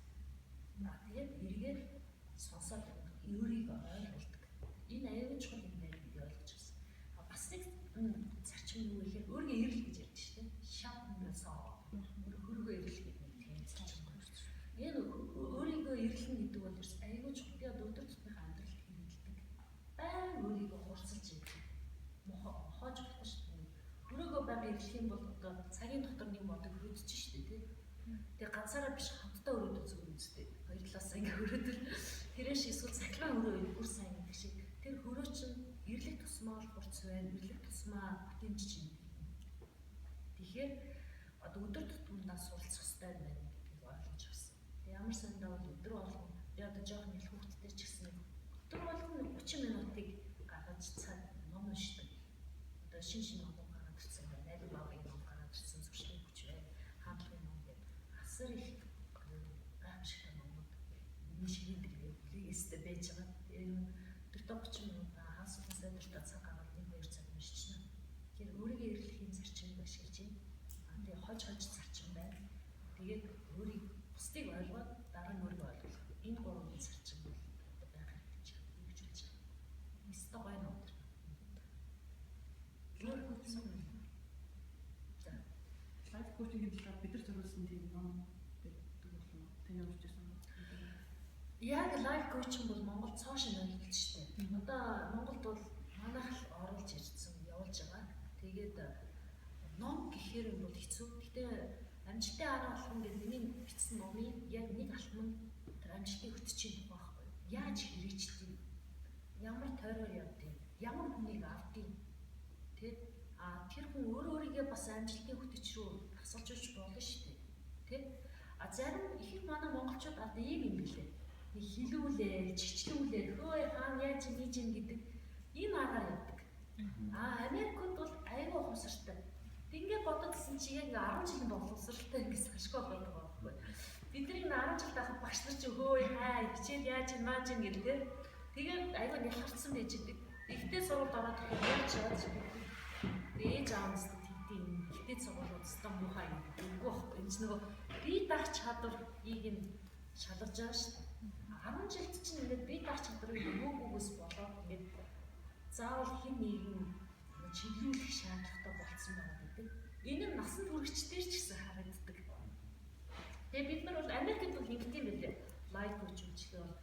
Тэгээд эргээд сонсоод өөрийгөө ойлгуулдаг. Энэ аюул чухал юм байна гэж ойлгож байна. Бас нэг зарчим юу гэхээр өөрийгөө эрэл гэж ярьж штеп. Шатнасаа өөрийгөө эрэл гэдэг нэг тийм зарчим байна. Энэ өөрийгөө эрлэн гэдэг бол ерөөс аюул чухал. Би өдөр тутмын амьдралд хэрэгэлдэг. Баян өөрийгөө хурцлж идэг. Мохоож болох шүү дээ. Өөрийгөө баян эрлэх юм бол одоо цагийн дотор нэг модог хөрөдж штеп тий. Тэгээ ганцаараа биш хамтдаа өрөөдөө зөв үзтэй. Хоёр талаас ингээ өрөөдөл тэрэж эсвэл цахилгаан өрөө бүр сайн гэдэг шиг тэр хөрөө чинь эрлэх тусмаа хурц байна. Эрлэх тусмаа бүтэмж чинь. Тэгэхээр одоо өдөр тутмын суралцах хэрэгтэй байна гэдгийг ойлгож авсан. Ямар сандаа бол өдөр болгон би одоо жоохон их хүүхдтэй ч гэсэн өдөр болгон 30 минутыг гаргаж цаг ном уншдаг. Одоо шинэ ном гараад ирсэн байна. Найдвар багын ном гараад ирсэн зөвшөөрөл хүч байна. Хаалгын ном гэдэг асар их гайхамшигтай номууд нийшгийн дэргэстэй байж байгаа. Энэ өдөртөө 30 минут хагас усаа өдөртөө цаг гаргаад 1-2 цаг уншчихна. Тэгэхээр өөрийгөө эргэлхийн зарчмыг ашиглаж байна. Тэгээ хож зарчим байна. Тэгээд өөрийг бусдыг ойлгоод дараа нь өөрийгөө ойлгох. Энэ гурван зарчим бол байх хэрэгтэй гэж хэлж байна. Эсвэл гоё ном. Лайф коучингийн талаар бид нар зориулсан тийм ном гэдэг болно. Таны уншижсэн юм. Яг лайф коучинг бол Монгол цоо шинэ ойлголт шүү дээ. Одоо Монголд бол манайх оруулж ирсэн, явуулж байгаа. Тэгээд ном гэхээр бол хэцүү. Гэтэ амжилтын арга алхам гэдэг миний бичсэн номын яг нэг алхам нь тэр амжилтыг хөтөчийн тухай байхгүй. Яаж хэрэгждэг? Ямар тойроор явдгийг, ямар хүнийг авдгийг. Тэгэд тэр хүн өөрийгөө бас амжилтын хөтөч рүү тасалж өгч болно шүү дээ. Тэг? Зарим их манай монголчууд одоо ийм юм билээ. Нэг хилүүлээ, чичлүүлээ, хөөе хаана яаж хийж ийн гэдэг ийм аргаар явдаг. Америкт бол аюул ухамсартай. Ингээд бододсон чи яг 10 жилийн боловсралтай гэсэн ашгүй болдог байхгүй. Бидний 10 жил тахад багш нар чи хөөе хаа хичээл яаж ин мааж ин гэдэг. Тэгээд аюул нялхарсан байж идэг. Ихтэй сургуульд ороод яаж яваад чи ээж аавс тэгтийн ихтэй сургуулиуд стам муухай үгүй байхгүй. Энэ нөгөө бие даах чадварыг нь шалгаж байгаа шүү дээ. 10 жилд чинь ингээд бие даах чадварыг өгөөгүйгээс болоод ингээд заавал хэн нэгэн чиглүүлэх шаардлагатай болсон байгаа гэдэг. Энэ нь насанд хүрэгчдэр ч гэсэн харагддаг. Тэгээ бид нар бол Америкт бол ингэт юм байлээ. Лайф коуч үжилгээ бол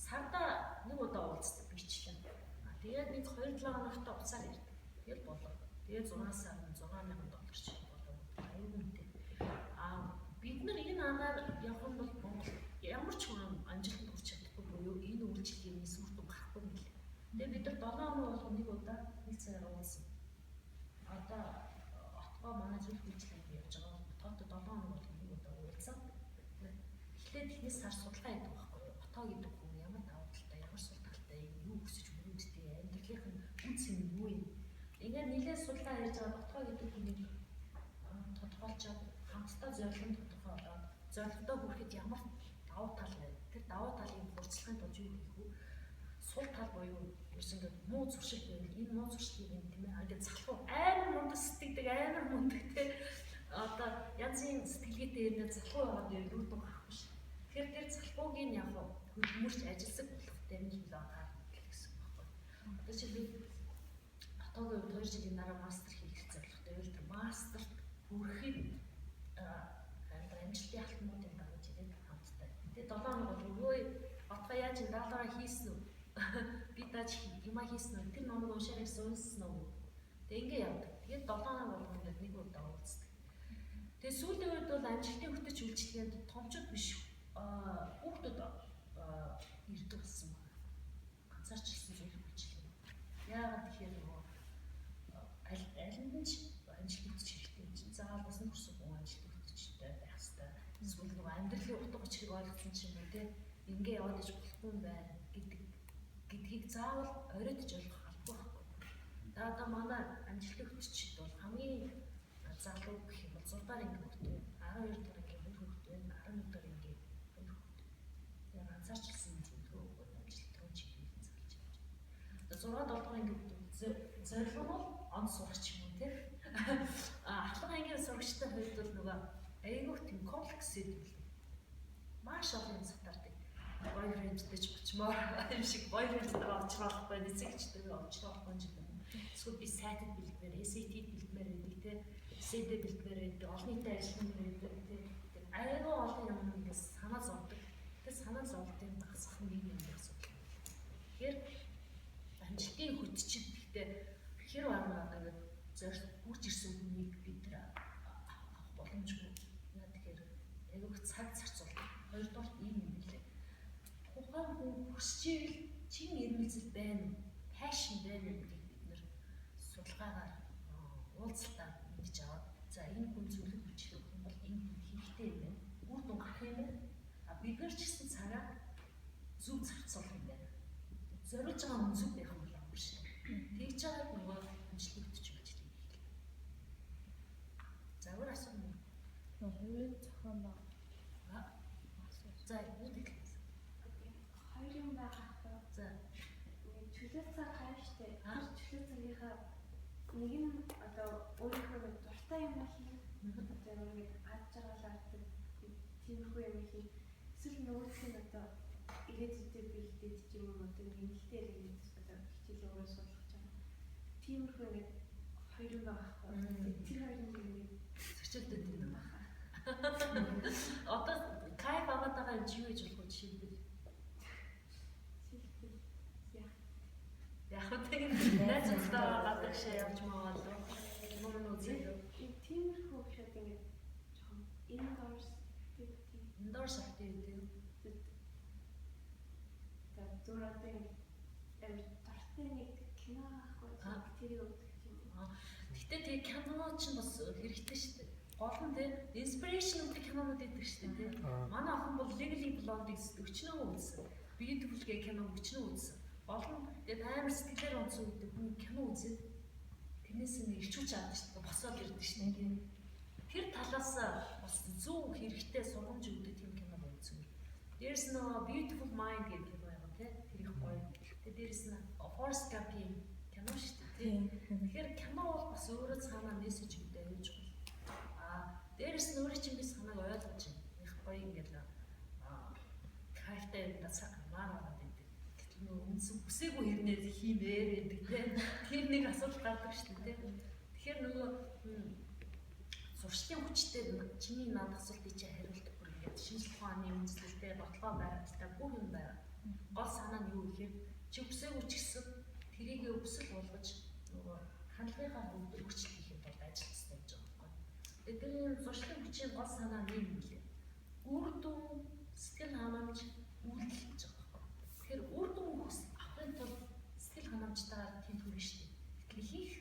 сарда нэг удаа уулздаг бичлэн. Тэгээд нэг 2-7 хоногтой уцаар ярьдаг. Тэгэл болоо. Тэгээд 6 сард $6,000 шиг болоо. Аюул үнэтэй. Бид нар энэ агаар явах нь бол Монгол ямар ч хүн амжилтанд хүрч чадахгүй буюу энэ үйлчлэгийн сүр дүн гарахгүй юм лээ. Тэгээд бид нар 7 хоног болгоо нэг удаа нэг цагаар уулзсан. Одоо отгоо манай зөвлөх үйлчлэгийг явж байгаа. Отгоотой 7 хоног болгоо нэг удаа уулзсан. Эхлээд эхнээс сар судалгаа хийдэг байхгүй юу? Отгоо гэдэг хүн ямар давуу талтай, ямар сул талтай, юу хүсэж мөрөөддөг, амьдралынх нь үнц нь юу юм? Ингээд нэлээд судалгаа хийж байгаа отгоо гэдэг хүнийг тодорхойлж хамтдаа зорилгын тодорхойлоод зорилгодоо хүрэхэд ямар давуу тал вэ? Тэр давуу талыг хурцлахын тулд юу хийх вэ? Сул тал буюу ерөөсөө муу зуршил байвал энэ муу зуршлыг юм тийм ээ ингээд залхуу амар мундаг сэтгэдэг амар мундаг те одоо янзын сэтгэлгээтэй юм залхуу байгаад юу дүн гарахгүй ш. Тэгэхээр тэр залхууг нь яг хөдөлмөрч ажилласаг болгохтой юм л байгаа гэсэн үг байхгүй. Одоо жишээ отоогийн 2 жилийн дараа мастер хийх зорилготой байвал тэр мастерт хүрэхэд амжилтын алтмуудын дагаж ирээд хамттай. Тэгээ 7 хоног бол өөе отгоо яаж даалгавраа хийсэн үү? Би тааж юмаа хийсэн үү? Тэр номыг уншаарай сонсон уу? Тэгээ ингээ явдаг. Тэгээд 7 хоног болгоно гэдэг нэг удаа уулздаг. Тэгээ сүүлийн үед бол амжилтын хөтөч үйлчлэгэнд томчууд биш хүүхдүүд ирдэг болсон байна. Ганцаарчлсан зүйл үйлчлэг. Яагаад тэгэхээр нөгөө аль нь ч амжилт хөтөч хэрэгтэй юм чинь заавал бас нурсан хүн амжилт хөтөчтэй байх хэрэгтэй. Эсвэл нөгөө амьдралын утга учирыг ойлгосон чинь үү те ингээ яваад иж болохгүй юм байна гэдгийг заавал оройтж ойлгох албагүй байхгүй. Одоо манай амжилтын хөтөчд бол хамгийн залуу гэх юм бол 6 дахь анги хүүхдтэй, 12 дахь анги хүүхдтэй, 11 дахь анги хүүхдтэй. Яг ганцаарчлсан зөвлөгөө өгөөд амжилт руу чиглүүлэн залж явж байна. 6 7 дахь анги хүүхдүүд зорилго бол он сурах юм уу те. Ахлах ангийн сурагчтай хувьд бол нөгөө айгуух тийм комплекс гэдэг юм. Маш олон юм сатардаг. Boyfriendтэй ч очмоор юм шиг boyfriendтэй очлоохгүй, нэцэгчтэй очлоохгүй юм. Эсвэл би сайтад бэлдмээр, SAT бэлдмээр байдаг те. CD бэлдмээр байдаг, олон нийтэд ажилламаар байдаг те. Айгуу олон юм ингээс санаа зовдөг. Тэр санаа зовдгийн багсах нэг юм асуудал. Тэгэхээр амжилтын хөтчид гэхдээ хэр байгаа ингээд зорилт хүрч ирсэн хүнийг бид авах боломжгүй. Яа тэгэхээр айгуу цаг зарцуулдаг. Хоёрдугаар ийм юм билээ. Тухайн хүн хүсчихвэл чин эрмэлзэл байна уу? Пашн байна уу гэдгийг бид нэр судалгаагаар уулзалтаар мэдж аваад За энэ хүн зөвлөг хүч юм бол энэ хүн хийхтэй юм байна. Үр дүн гарах юм байна. А бид нар ч гэсэн цагаа зөв зарцуулах юм байна. Зориулж байгаа хүн зөв байх юм бол биш. Тэгж байгаа нөгөө амжилтдаж байж тийм. За өөр асуух. Хувийн зохион баг. За үүдик. Хоёр юм байгаа. За Чөлөө цаг байгаа штэ. Тэр чөлөө цагийнхаа нэг нь одоо өөрийнхөө дуртай юм болно. Одоо нэг аж жаргалаар тиймэрхүү юм хий. Эсвэл нөгөөх нь одоо ирээд үдээ бэлдээд ч юм уу одоо нэмэлтээр ирээд одоо хичээл өөрөө судлах гэж байгаа. Тиймэрхүү нэг хоёр юм байгаа байхгүй. Тэр хоёр нь нэг зөрчилдөд юм байна. Одоо кайф аваад байгаа юм чи юу гэж болох вэ жишээлбэл? Яг тэгээд найзуудтай гадаг шээ явж маа болов. Мөн үзээ. Тиймэрхүү гэхэд ингээд жоохон indoors activity. Тэгээд зураатай тартай нэг кино авахгүй тэрийг үзэх юм. Гэтэ тэгээ кино ч бас хэрэгтэй шүү дээ. Гол нь тийм inspiration гэдэг кинонууд байдаг шүү дээ. Манай охин бол Legally Blonde өчнөө үзсэн. Beautiful гэх кино өчнөө үзсэн. Гол нь тэгээд амар сэтгэлээр онцсон гэдэг хүн кино үзээд тэрнээс нэг ирчүүч авдаг шүү дээ. Босоод ирдэг шүү дээ. Тэр талаас бас зөв хэрэгтэй сургамж өгдөг тийм кино үзсэн. Дээрс нөгөө Beautiful Mind гэх кино байгаа тийм. Тэр их гоё. Тэгээд дээрс нь Forrest Gump-ийн кино шүү дээ. Тэгэхээр кино бол бас өөрөө цаанаа мессеж өгдөг явж байгаа. Дээрс нь өөрөө чинь би санааг ойлгож байна. Их гоё ингээл кайфтай дацаа маараа гэдэг. Гэтэл нөгөө үнсэн хүсээгүй хэрнээ хиймээр гэдэг тийм нэг асуудал гардаг шүү дээ. Тэгэхээр нөгөө зуршлын хүчтэй чиний над асуултыг чи хариулдаг бүр ингээд шинжлэх ухааны үндэслэлтэй бодлого баримттай бүх юм байна. Гол санаа нь юу гэхээр чи хүсээгүй ч гэсэн тэрийг өсөл болгож нөгөө хандлагынхаа хөвдөр хүчтэй хийхэд бол ажил тустай гэж байгаа байхгүй. Тэгээд тэр зуршлын хүчийн гол санаа нь юм лээ. Үр дүн сэтгэл ханамж үйлдэл гэж байгаа байхгүй. Тэгэхээр үр дүн авахын тулд сэтгэл ханамжтайгаар тийм хүрнэ шүү дээ. Тэгэхээр хийх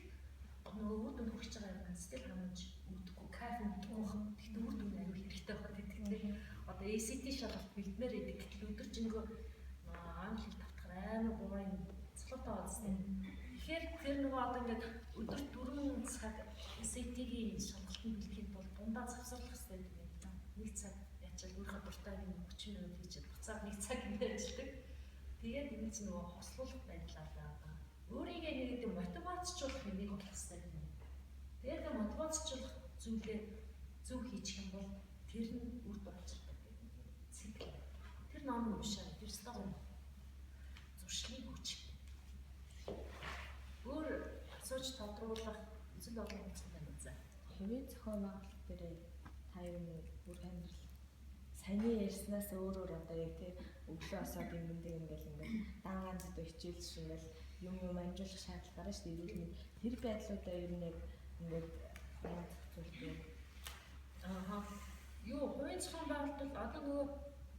нөгөө үр дүн хүрч байгаа юм сэтгэл ханамж үүдгүй кайф үүдгүй байх. Тэгтээ үр дүн аюул хэрэгтэй байна гэдэг тийм. Одоо ACT шалгалт бэлдмээр идэг гэтэл өдөржингөө англи хэл татах амар гурван цолоотой байцтай. Тэгэхээр тэр нөгөө одоо ингээд өдөрт 4 цаг ACT-ийн шалгалтанд бэлдэхэд бол дундаа завсарлах хэрэгтэй гэдэг юм. Нэг цаг ячаал өөрийнхөө дуртай юм 30 минут хийчихэд буцаад нэг цаг ингээд ажилладаг. Тэгээд энэ чинь нөгөө хослуулах байдлаа байгаа. Өөрийгөө нэг юм мотивацчлуулах нэг болох хэрэгтэй юм. Тэгээд мотивацчлуулах зүйлээ зөв хийчих юм бол тэр нь үр дүн авчирдаг гэдэг цикл. Тэр ном уншаад тэр стайл зуршлын хүч. Өөр асууж тодруулах зүйл болгох юм байна заа. Хувийн зохион байгуулалт дээр та юу нэг бүр амьдрал саяны ярьснаас өөр одоо яг тийм өглөө асаад юм ингээл дан ганцд хичээл шингээл юм амжуулах шаардлага гарна шүү дээ. Ирүүл мэнд тэр байдлуудаа ер нь яг ингээд баян зүйлтэй. Юу хувийн зохион байгуулалт бол одоо нөгөө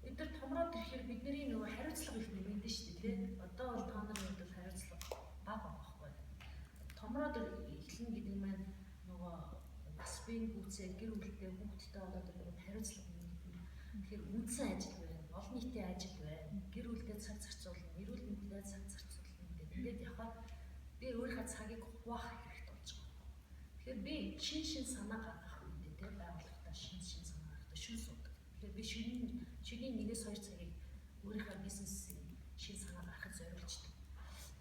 бид нар томроод ирэхээр бидний нөгөө хариуцлага их нэмэгдэн шүү дээ тийм. Одоо бол та нарын хувьд хариуцлага бага байхгүй. Томроод эхлэн гэдэг маань нөгөө бас бие гүцээ гэр бүлтэй хүүхдтэй болоод ирэх хариуцлага нэмэгдэн. Тэгэхээр үндсэн ажил байна, олон нийтийн ажил байна, гэр бүлдээ цаг зарцуулна, эрүүл мэндэд цаг зарцуулна гэдэг. Ингээд явхад би өөрийнхөө цагийг хуваах хэрэгтэй болж байгаа. Тэгэхээр би шин санаа гаргах үедээ тийм байгууллагатаа шин санаа гаргах шин суудаг. Тэгэхээр би шөнийн 1-2 цагийг өөрийнхөө бизнесийн шин санаа гаргахад зориулждаг.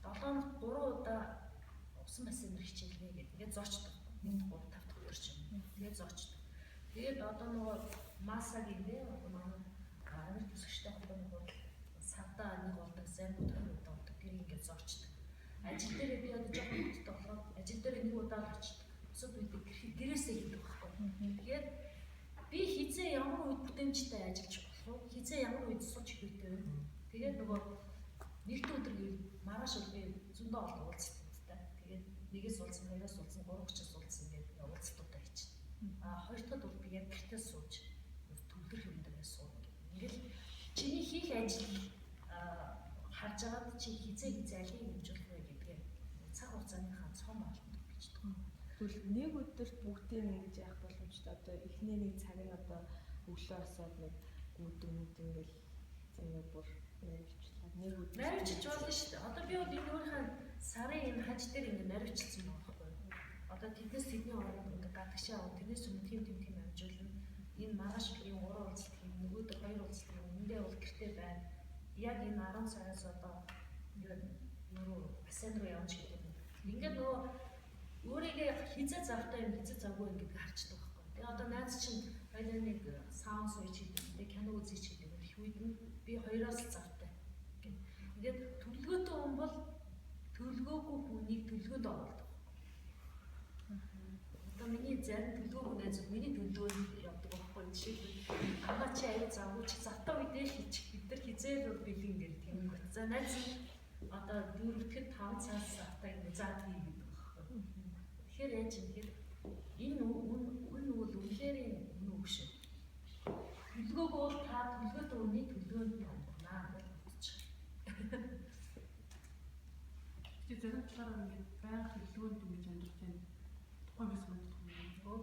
7 хоногт 3 удаа усан бассейн хичээлнэ гэдэг. Ингээд зоочдог. 1 3 5 дахь өдөр ч юм. Тэгээд зоочдог. Тэгээд одоо нөгөө массагийн дээ манай амар төсөгчтэй холбооны хурал савдаа нэг болдог сайн бодох удаа тэр ингээд зоочдог. Ажил дээр би одоо жоохон хөдөлтөй болоод ажил дээр нэг удаа л очдог. Бусад үед гэрээсээ хийдэг байхгүй. Тэгээд би хизээ ямар үед бүтээмжтэй ажиллаж болох вэ? Хизээ ямар үед сууж хийхтэй вэ? Тэгээд нөгөө нэгд өдөр гэвэл маргааш би зөндөө олд уулзалттай. Тэгээд нэгээс уулзсан, хоёроос уулзсан, 3-4-өөс уулзсан гэдэг уулзалтуудаа хийчихсэн. Хоёр дахь бол би яг гэртээ сууж төвлөрөх юм дээр сууна. Ингээл чиний хийх ажил харж байгаад чи хизээ алийг хэмжүүлэх вэ гэдгээ цаг хугацааныхаа цом олно гэж байна. Тэгвэл нэг өдөрт бүгдийг ингэж яах боломжтой. Одоо эхний нэг цаг нь одоо өглөө осоод нэг гүдэн ингээл зэвээ бүр наривчлаа. Нэг өдөр Наривчж болно шүү дээ. Одоо би бол энэ өөрийнхөө сарын энэ хаж дээр ингэ наривчсан байхгүй юу? Одоо тэднээс тэдний оронд ингэ гадагшаа авах тэрнээс өмнө тийм амжуулна. Энэ маргааш энэ 3 уулзалт юм, нөгөөдөр 2 уулзалт юм. Эндээ бол гэртээ байна. Яг энэ 10 цагаас одоо нөгөө бассейн руу явж гэдэг юм. Ингээд нөгөө өөрийгөө хизээ завтай юм хизээ завгүй юм гэдгийг харчдаг байхгүй. Тэгээ одоо найз чинь хоёлаа нэг саунд сууж хийдэг, кино үзэж хийдэг. Их үед нь би хоёроос завтай. Ингээд төлөвлөгөөтэй хүн бол төлөвлөгөөгүй хүнийг төлөвлөгөөд оруулдаг. Одоо миний зарим төлөвлөгөөгүй найз миний төлөвлөгөөнд явдаг байхгүй. Жишээлбэл амгаа чи аяа завгүй чи завтай үедээ хийчих. Бид нар хизээ л бэлэн гэр тийм үү. За найз одоо дөрөвдөд 5 цагаас завтай ингэ заад хий гэдэг байхгүй. Тэгэхээр яаж юм тэгэхээр энэ үн бол үнэхээр үнэн үг шүү. Төлөвлөгөөг бол та төлөвлөгөөтэй үний төлөвлөгөөнд амьдрнаа гэж бодчих. чи зарим талаараа ингээд байнга төлөвлөгөөнд ингэж амьдарч байна. Тухайн биш юм.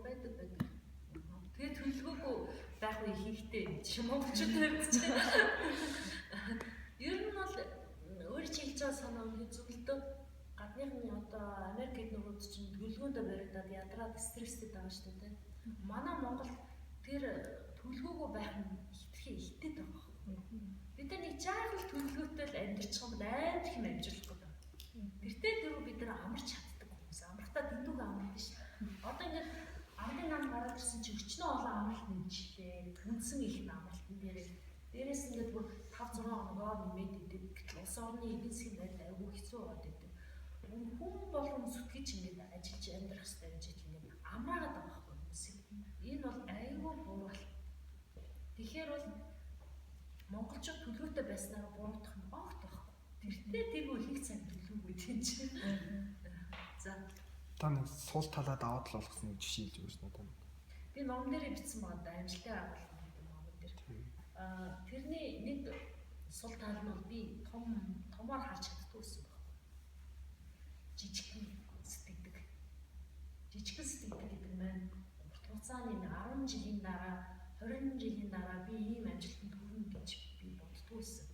Байдаг. Тэгээ төлөвлөгөөгүй байх үе хийхтэй монголчуудад хэлчихсэн. Ер нь бол өөрөө чи хэлж байгаа санаа нь зөвлөдөө гадныхны одоо Америкт нөгөөд чинь төлөвлөгөөндөө баригдаад ядраад стресстэй байгаа шүү дээ. Манай Монгол тэр төлөвлөгөөгүй байх нь хитрхи ихтэй байгаа. Бид нар нэг жаахан төлөвлөгөөтэй л амьдарч байгаа бол амар их юм амжуулах гэдэг. Тэртээ дөрөв бид нар амарч чаддаг хүмүүс. Амрахтаа дэндүүг амардаг шүү. Одоо ингээд ардын нам гараад ирсэн чи өчнөө олон амралт нэмжлээ. Хүнсэн их амралтын дээрээс ингээд бүр 5-6 хоногоо нэмээд идэв. Гэтэл улс орны эдийн засгийн байдал айгүй хэцүү болоод идэв. Хүн болгон зүтгэж ингээд ажиллаж амьдрах хэрэгтэй гэж ингээд амраагаад байгаа байхгүй хүмүүс. Энэ бол айгүй буурал. Тэгэхээр бол монголчууд төлөвтэй байснараа буурах нь огт байхгүй. Тэртээ тэргүй их цаг төлөвгүй тийм чинь. За. Та нэг сул талаад аваад л болгосон нэг жишээ хэлж өгөөч надад. Би ном дээр бичсэн байна да амжилттай агуулсан гэдэг ном дээр. Тэрний нэг сул тал нь би томоор харж чаддгүй байсан байна. Жижигхэн сэтгэдэг. Жижигхэн сэтгэдэг гэдэг нь урт хугацааны 10 жилийн дараа 20 жилийн дараа би ийм амжилтанд хүрнэ гэж би боддгоо байсан.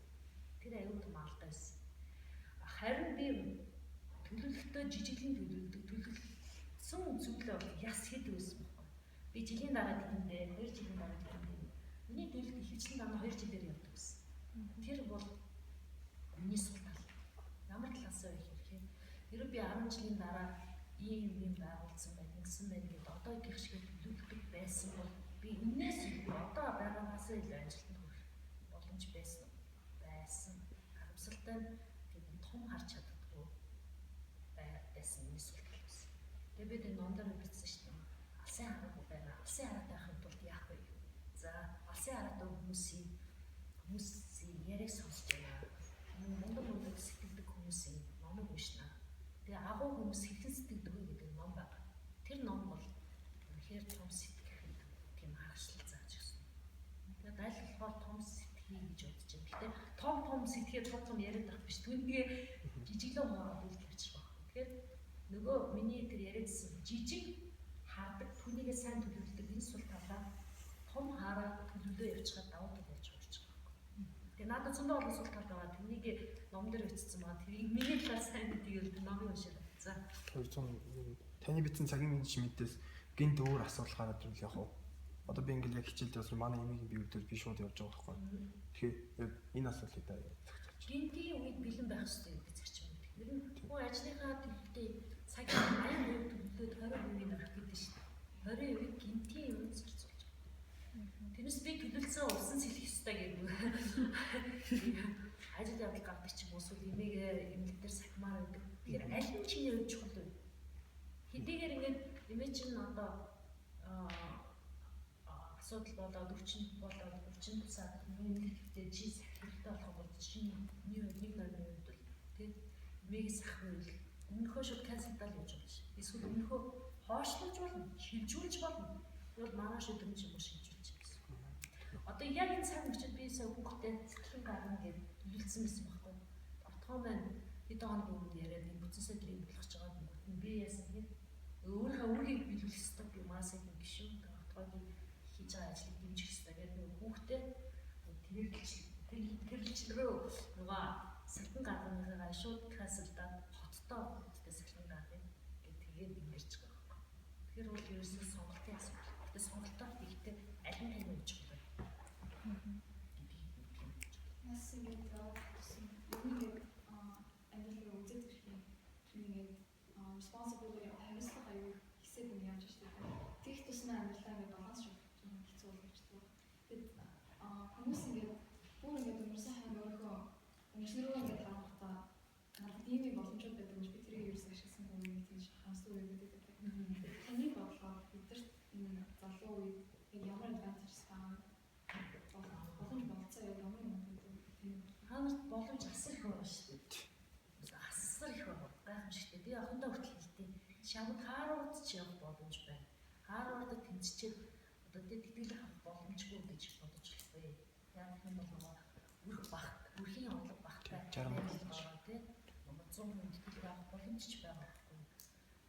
Тэр аюул том алдаа байсан. Харин би төлөвлөлтөө жижиглэн төлөвлөсөн зүйлээ яс хийдэг байсан байхгүй. Би жилийн дараа тэгэндээ 2 жилийн дараа тэгэндээ. Миний төлөвлөлт ихэвчлэн дараа 2 жилээр явдаг байсан. Тэр бол миний сул тал. Ямар талаас вэ гэхээр тэр би 10 жилийн дараа ийм байгуулсан байна, ингэсэн байна гэдээ одоо гих шиг төлөвлөдөг байсан бол би энэс одоо байгаагаас илүү амжилтанд хүрэх боломж байсан. Харамсалтай нь том харж чаддаггүй байсан миний сул тал байсан. Тэгээ бид энэ ном дээр бичсэн шүү дээ. Алсын хараагүй байна. Алсын хараатай байхын тулд яах вэ? За, алсын хараатай хүмүүсийн яриаг сонсож байна. Мундаг сэтгэдэг хүмүүсийн номыг уншина. Тэгээ агуу хүмүүс хэрхэн сэтгэдэг вэ гэдэг ном байна. Тэр ном бол үнэхээр том сэтгэхэд тийм харгацлал зааж өгсөн. Тэгээд аль болохоор том сэтгэхий гэж бодож байна. Гэхдээ том сэтгэхээ том яриад байх биш. Түүнийгээ жижиглэн хоороод үйл явчих байна. Тэгэхээр нөгөө миний тэр яриадсан жижиг хардаг түүнийгээ сайн төлөвлөдөг энэ сул талаа том хараад төлөвлөө явчихад давуу тал болж орж байгаа. Тэгээ надад зөндөө олон сул тал байгаа. Тэрнийг ном дээр бичсэн байгаа. Тэрийг миний талаас сайн гэдгийг л номыг уншаад. За. 200 таны бичсэн цагийн менежментээс гинт өөр асуудал гараад ирвэл яг уу. Одоо би ингээл яг хичээлдээ бас манай эмигийн бие үүдээр би шууд явж байгаа байхгүй. Тэгэхээр энэ асуудлыг та гинтийн үед бэлэн байх хэрэгтэй гэж зарчим байдаг. Ер нь хүн ажлынхаа төлөвтэй цагийн аян үед төлөвлөд 20% авах гэдэг шүү дээ. 20% гинтийн үед зарцуулж байгаа. Тэрнээс би төлөвлөсөн усан сэлэх ёстой гэдэг. Ажил явдал гардаг ч юм уу эсвэл эмнэлэг дээр сахимаар байдаг. Тэгэхээр аль нь чиний хувьд чухал вэ? Хэдийгээр ингээд эмээ чинь одоо асуудал болоод өвчин тусаад эмнэлэгтээ чи сахилттай болох бол чиний нэг нойрны хувьд бол тэгээд эмээг сахивал өмнөхөө шууд канцелдал хийж байгаа ш. Эсвэл өмнөхөө хоошлуулж болно, шилжүүлж болно. Тэгвэл манай шийдвэр юм шилжүүлж байгаа. Одоо яг энэ цаг мөчид би сая хүүхдээ цэцлэн гарна гэж хэлсэн байсан байхгүй. Ортгоо маань хэд хоногийн өмнө яриад энэ бүтэн сэтрийг болгож байгаа юм. Би яасан гэхэд Өөрийнхөө биелүүлэх ёстой би масыг юм биш үү? Тогтмол хийж байгаа ажлыг дэмжих ёстой гэдэг нэг хүүхдээ тэрэлчлэрөө нөгөө сахин гарганыгаа шууд кассалдаад хоттоо хүүхдээ сахин гаргая гэдэг тэгээд ингээрч байгаа байхгүй. Тэгэхээр бол ерөөсөө сонголтын асуудал. Тэгээд сонголтоор ихтэй аль нь тань өгч байгаа. Нас ингээд үүнийг амьдралаа үзээд ирэх юм. Responsibility хариуцлага аюул хэсэг юм яаж штэ. Тэгэх тусмаа амьдралаа ингээд баланс хэцүү болгож байна. Тэгэд хүмүүс ингээд бүр ингээд өнгөрсөн хайр өөрөө өнгөрснөрөө ингээд харахтаа надад ийм юм боломжууд байдаг гэж би тэрийг ерөөс ашигласан хүн нэг тийм харамсдаг үед байдаг. Таны бодлоор бидэрт энэ залуу үед яг ямар advantages байгаа боломж болцоо яг ямар юм байдаг тийм Хаант боломж асар их байгаа шүү дээ. Асар их байгаа. Гайхамшигтай. Би охиндоо хүртэл хэлдэг. Шавд Харвард ч явах боломж байна. Харвардд тэнцчихэд одоо тэтгэл авах боломжгүй гэж бодож байна. Яг юм бол өрх бах, өрхийн орлого багтай. 60 тий. Нөгөө 100 хүн тэтгэл авах боломж ч байгаа байхгүй.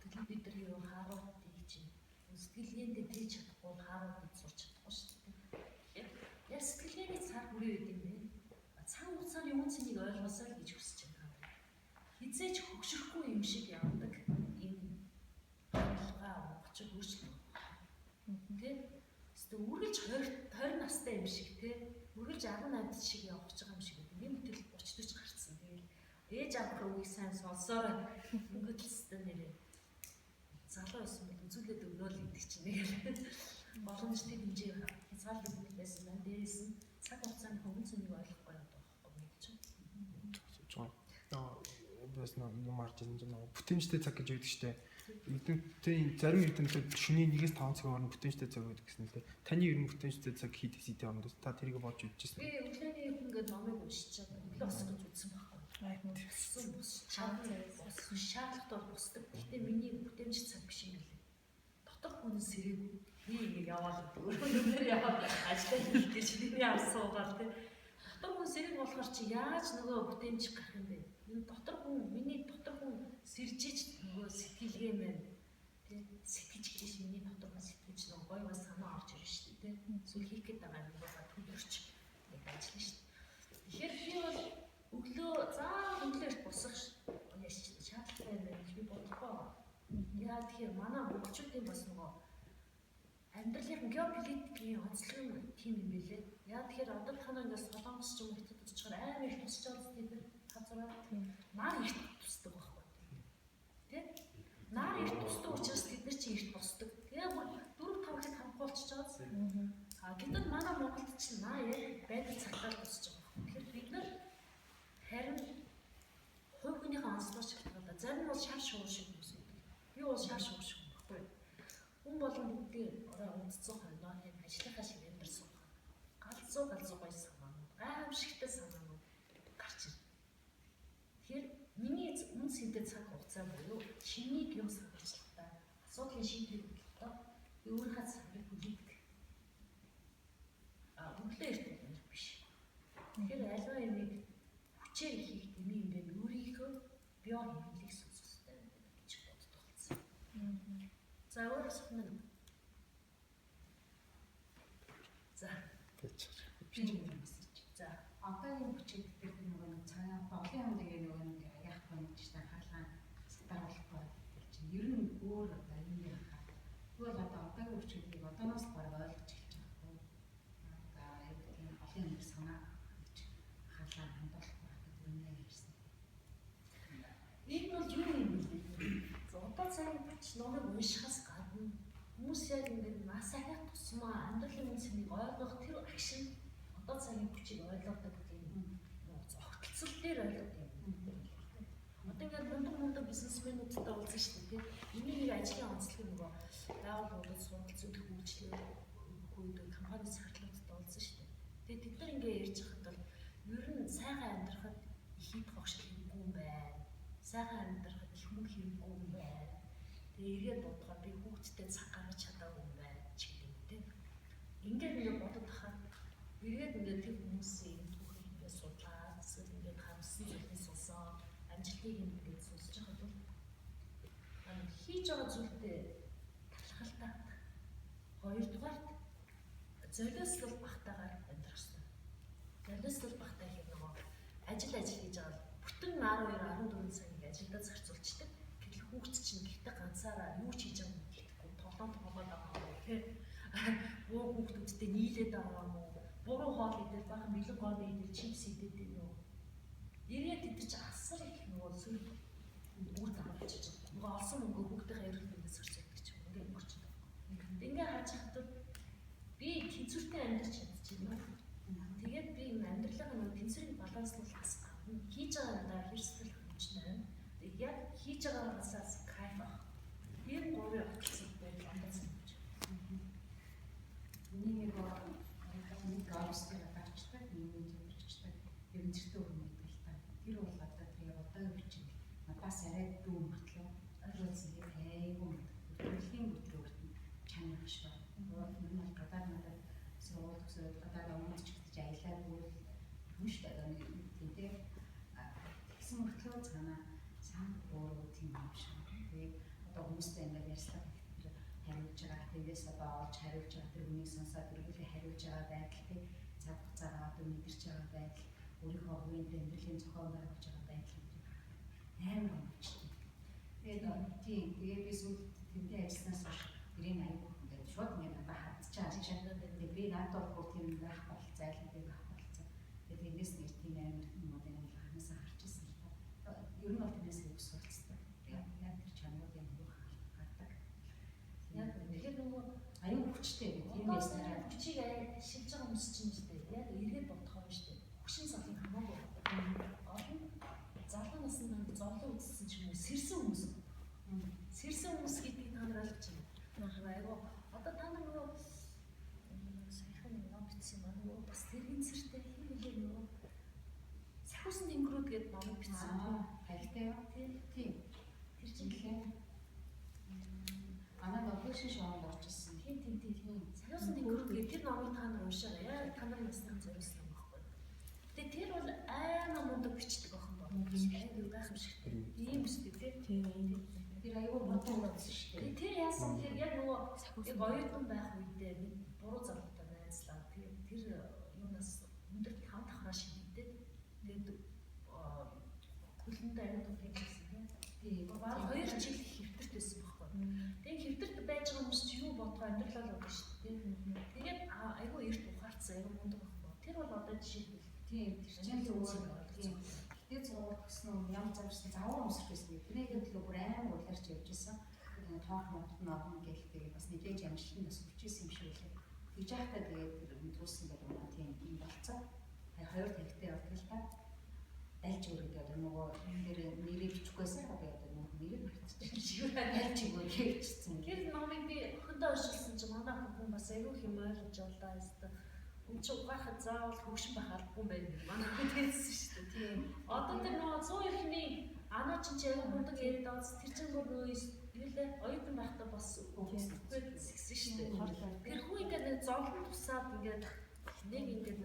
Тэгэхээр бид нар юу Харвардыг чинь сэтгэлгээндээ тээж чадахгүй Харвардд сурч чадахгүй шүү дээ. Яг сэтгэлгээний цар хүрээ үед юм бэ. Цаг хугацааны үн цэнийг ойлгосоо л гэж хүсэж байна. Хизээж хөгшрөхгүй юм шиг явдаг энэ хаалгаа очих үүсгэн. Тэ? Эсвэл үргэлж 20 настай юм шиг тэ? Үргэлж 18 шиг явж байгаа юм шиг гэдэг. Нэг мэтэл 30 40 гарцсан. Тэгэл ээж авах үгийг сайн сонсоор ингээд л өстө нэрээ. Залуу байсан бол үзүүлээд өгнө л гэдэг чинь нэг боломжтой хэмжээ хязгаарлалт байсан байна. Дээрээс нь цаг хугацааны үн цэнийг ойлгохгүй байдаг. Бас юм арч энэ бүтэмжтэй цаг гэж үүдэж штэ. Эдгээр зарим эрдэмтэд шөнийн 1-5 цагийн хооронд бүтэмжтэй цаг байдаг гэсэн л дээ. Таны ер нь бүтэмжтэй цаг хэд хэсэгтэй хооронд та тэрийг бодж үзчихсэн. Би өглөөний ингээд номыг уншиж байгаа. Өглөө босох гэж үзсэн байхгүй. Тэгсэн бос шаардлагатай босдог. Гэхдээ миний бүтэмж цаг биш юм лээ. Дотор хүн сэрэг би ингээд яваал гэдэг. Өөрөө яваад ажиллаа хийх гэж би авсуугаад тий. Дотор хүн сэрэг болохоор чи яаж нөгөө бүтэмж гарах юм бэ? Дотор хүн миний дотор хүн сэржиж нөгөө сэтгэлгээ мэн тий сэтгэж гэж миний дотор хүн сэтгэж нөгөө гоё бас санаа орж ирж штэ тий эсвэл хийх гээд байгаа юм байгаа төлөвч нэг ажиллана штэ. Тэгэхээр би бол өглөө заа өглөөрт босох яаш шаардлагатай юм гэж би бодохгүй. Яа тэгэхээр манай монголчуудын бас нөгөө амьдралын геополитикийн онцлог тийм юм билээ. Яа тэгэхээр одоо танаа ингээд солонгос ч юм уу хятад очихоор амар их тусч байгаа тийм хазараа нар эрт тусдаг байхгүй. Тэ? Нар эрт тусдаг учраас бид нар чи эрт босдог. Тэгээ 4-5 хэд хамгаалж болчихж байгаа. Гэтэл манай Монголд чинь наа яг байдал цагтаар тусч байгаа. Тэгэхээр бид нар харин хувь хүнийхээ онцлогч гэдэг. Зарим бол шар шуур шиг хүмүүс байдаг. Би бол шар шуур шиг байхгүй. Хүн болон бүгдийн орой унтцсан хойноо юм ажлынхаа шиг амьдэрсэн байна. Галзуу гоё санаанууд, гайхамшигтай санаанууд гарч ирнэ. Тэгэхээр миний үн цэнтэй цаг хугацаа буюу чиний юм санаачлагтай асуудлын шийдвэр бодлоо би өөрийнхөө цагийг хүлээдэг. Өглөө эрт биш. Тэгэхээр аливаа юмыг хүчээр хийх дэмий юм бэ өөрийнхөө био хэмнэлийг сонсох хэрэгтэй гэж боддог болсон. За өөрөөс нь за за одоогийн хүчит дээр нөгөө нэг цагаан боглын хамдыг нөгөө нэг яах вэ гэж та хаалгаан сэтаруулахгүй гэж чинь ер нь өөр одоо юм яах вэ? Тэгвэл одоо одоогийн хүчитийг одооноос бараг ойлгож эхэлж байгаа юм. Одоо яг тийм олон юм санаа гэж хаалгаан хандуулахгүй гэдэг үнэ ярьсан. Энэ бол юу юм бэ? Одоо цагийн хүч номыг уншихаас гадна хүмүүс яг ингээд насахих тусмаа амьдралын үн цэнийг ойлгох тэр акшн одоо цагийн хүчийг ойлгодог тийм огтлцол дээр ойлгодог юм. Одоо ингээд мундаг бизнесмэнүүдтэй уулзсан шүү дээ. Энийг нэг ажлын онцлог нөгөө байгууллагууд сургалт зөвлөх үйлчлэгүүд компани сахилгуудтай уулзсан шүү дээ. Тэгээд тэд нар ингээд ярьж байхад бол ер нь сайхан амьдрахад их хэд хогшил хэрэггүй юм байна. Сайхан амьдрахад их мөнгө хэрэггүй юм байна. Тэгээд эргээд бодохоор би хүүхдтэй цаг гаргаж чадаагүй юм байна ч гэдэг юм тийм. Ингээд бодод тахад эргээд ингээд тэр хүмүүсийн түүхийг ингээд судлаад эсвэл ингээд хамсан зүйлийг сонсоод амжилтыг ингээд сонсож байхад бол хийж байгаа зүйлдээ золиослол багтаагаар амьдрах хэрэгтэй. Золиослол багтаа гэх нөгөө ажил хийж байгаа бүтэн 12 14 цаг ажилдаа зарцуулчихдаг. Гэтэл хүүхд чинь гэхдээ ганцаараа юу ч хийж байгаа юм гэхгүй тоглоом тоглоод байгаа юм тий. Бөө хүүхдүүдтэй нийлээд байгаа юм уу? Буруу хоол идэл бахан бэлэг гоо идэл чипс идэл дээ нөө. Ирээд идэж асар их нөгөө сүр үр дагавар болчихж байгаа. Нөгөө олсон мөнгө хүүхдийн эрүүл мэндэд зарцуулдаг ч юм. Ингээд өнгөрч байгаа. Ингээ харж хахад би тэнцвэртэй амьдарч чадчихна. Тэгээд би амьдралаа нөгөө тэнцвэрийг баланслуулах хийж байгаагаа хэрсэл хэмжиж байна. Тэгээд яг хийж байгаагаас кайф авах. Энэ гурван утгатай байдал амтсан гэж. Миний нэг гавстыг авчдаг, нэг зөвлөгчтэй эмчтэй хүмүүс л та. Тэр бол одоо тэр одоо үчиг надаас арай дүү матлаа. Ойлгосон айгуу хөдөлгөөний бүтлөөрт чанар биш ба. Энэ бол гадаад надад сургууль төгсөөд гадаад өмнөч гэж аялаад бүр хүч тагаа тэнтэй гэсэн мөртлөө цаана сан бороо тийм юм шиг. Тэгээд одоо хүмүүстэй ингээд ярьслаа хариулж байгаа тэндээс одоо олж хариулж байгаа тэр үнийг сонсоод эргүүлээ хариулж байгаа байдалтай цаг хугацаагаа одоо мэдэрч байгаа байдал өөрийнхөө хувийн амьдралын зохион байгуулж байгаа байдал амар амжилттай. Тэгээд би сүүл тэнтэй ажилласнаас хойш гэрийн аягүй ингээд шууд ингээд надад хатчихаа. Тэгээд би надад бол тийм байх бол зайлшгүй байх болцоо. Тэгээд эндээс нэг тийм амар юмуд юм ханаасаа харж ирсэн л та. Ер нь бол тэрнээс их суралцдаг. Яг тэр чанаруудын юу хардаг. Яг тэгэхээр нөгөө аюул хүчтэй тийм байснараа хүчийг шилж байгаа хүмүүс чинь үстэй яг эргээд бодох юм шүү дээ. Хүчин салын хамаагүй. Гол нь залуу наснд зовлон үзсэн ч юм уу сэрсэн хүмүүс. Сэрсэн хүмүүс гэдгийг та нар ойлгож байна. Айгуу одоо та нар нөгөө сайхан ном бичсэн маа нөгөө бас тэргийн цэртэй хин хэлээ нөгөө сахиусан тэнгэрүүд гэдэг ном бичсэн. хайртай ба тийм. Тэр чинь лээ. Анаа нөхөшин шоунд орж ирсэн. Тийм. Сахиусан тэнгэрүүд гэдэг тэр номыг та нар уншаарай. Яг та нар насны зориулсан юм баггүй. Тэгээ тэр бол аймаа мундаг бичдэг охин байна. Айгуу гайхамшигтай. Ийм үстэй тийм. Тэр аюул мундаг байсан шүү дээ. Тэр яасан тэгэхээр яг нөгөө яг оюутан байх үедээ нэг буруу залуутай найзлаа. Тэгээд тэр юунаас өндөр 5 давхраа шийдээд тэгээд хөлөндөө аюул тулгын гэсэн тийм. Бараг 2 жил хэвтэрт байсан байхгүй. Тэгээд хэвтэрт байж байгаа хүмүүс чи юу бодгоо амьдралаа л бодно шүү дээ. Тэгээд айгүй эрт ухаарцсан айгүй мундаг байхгүй. Тэр бол одоо жишээлбэл Тийм тэр чинь зүгээр тийм. Тэгээд зураг гэсэн юм замсан заваа өмсөх гэсэн. Тэрнийгээ төлөө бүр амар улаарч явж исэн. Тоох мод ногоон гэлтэй бас нэгэж амжилтанд бас хүчээсэн юм шиг үлээ. Тэгж яхтаа тэгээд мэдүүлсэн гэдэг юм тийм юм болцоо. Хоёр тавьтай явдаг л та. Дальч өргөд одоо нөгөө тэр нэрийг бичихгүйсэн одоо одоо нөгөө нэрийг мартчихсан. Дальч өгөө хийчихсэн. тэр номыг би охиндоо уншилсан чинь манай хүн бас айгүй юм ойлгож олдоо ястаа. Энд ч угаахад заавал хөвшин байх албагүй байх юм. Манай хүн хэлсэн шүү дээ. Тийм. Одоо тэр нөгөө 100 ихний анаа чинь яг мундаг яриад байгаа тэр чинь нөгөө юулээ оюутан байхдаа бас үгүй згсэн шүү дээ. Тэр хүн ингээд нэг зовлон тусаад ингээд нэг ингээд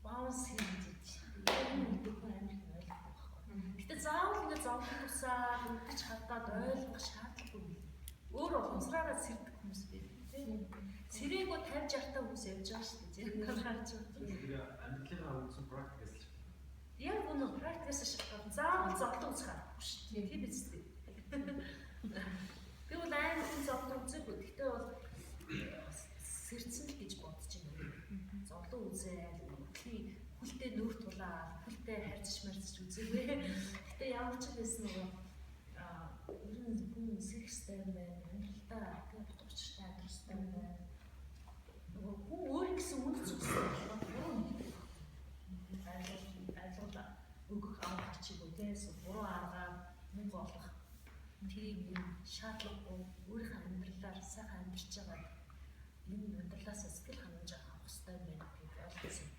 баунс хийж шүү дээ. Яг нэг хүн амар их ойлгохгүй байхгүй. Гэтэ заавал ингээд зовлон тусаад үдчих хадаад ойлгох шаардлагагүй. Өөрөө ухамсараараа сэрдэг хүмүүс байх. Цэрээгөө 50 60 та хүмүүс явж байгаа шүү дээ. Зэрэг харж байгаа. Тэр амьдралынхаа үндсэн практикээс л Яг үнэ практикээс шалтгаалсан. Заавал зовлон үзэх аргагүй шүү дээ. Тийм биз дээ. Би бол амар хүн зовлон үзээгүй. Гэхдээ бол сэрцэн л гэж бодож байна. Зовлон үзээ, хүлтэй нүүр тулаа, хүлтэй харьцаж марцж үзээгүй. Гэхдээ ямар ч байсан нөгөө ер нь хүн сэрхстэй байна. Амьдралдаа тийм утгатай амьдралтай байна. Нөгөө хүн өөр гэсэн үнд зүгсэн айлгуулаа өгөх авах чиглэл тийм буруу аргаар мөнгө олох тийм шаардлагагүй өөрийнхөө амьдралаар сайхан амьдарч байгаа энэ амьдралаас сэтгэл ханамж авах хэрэгтэй байна гэж ойлгосон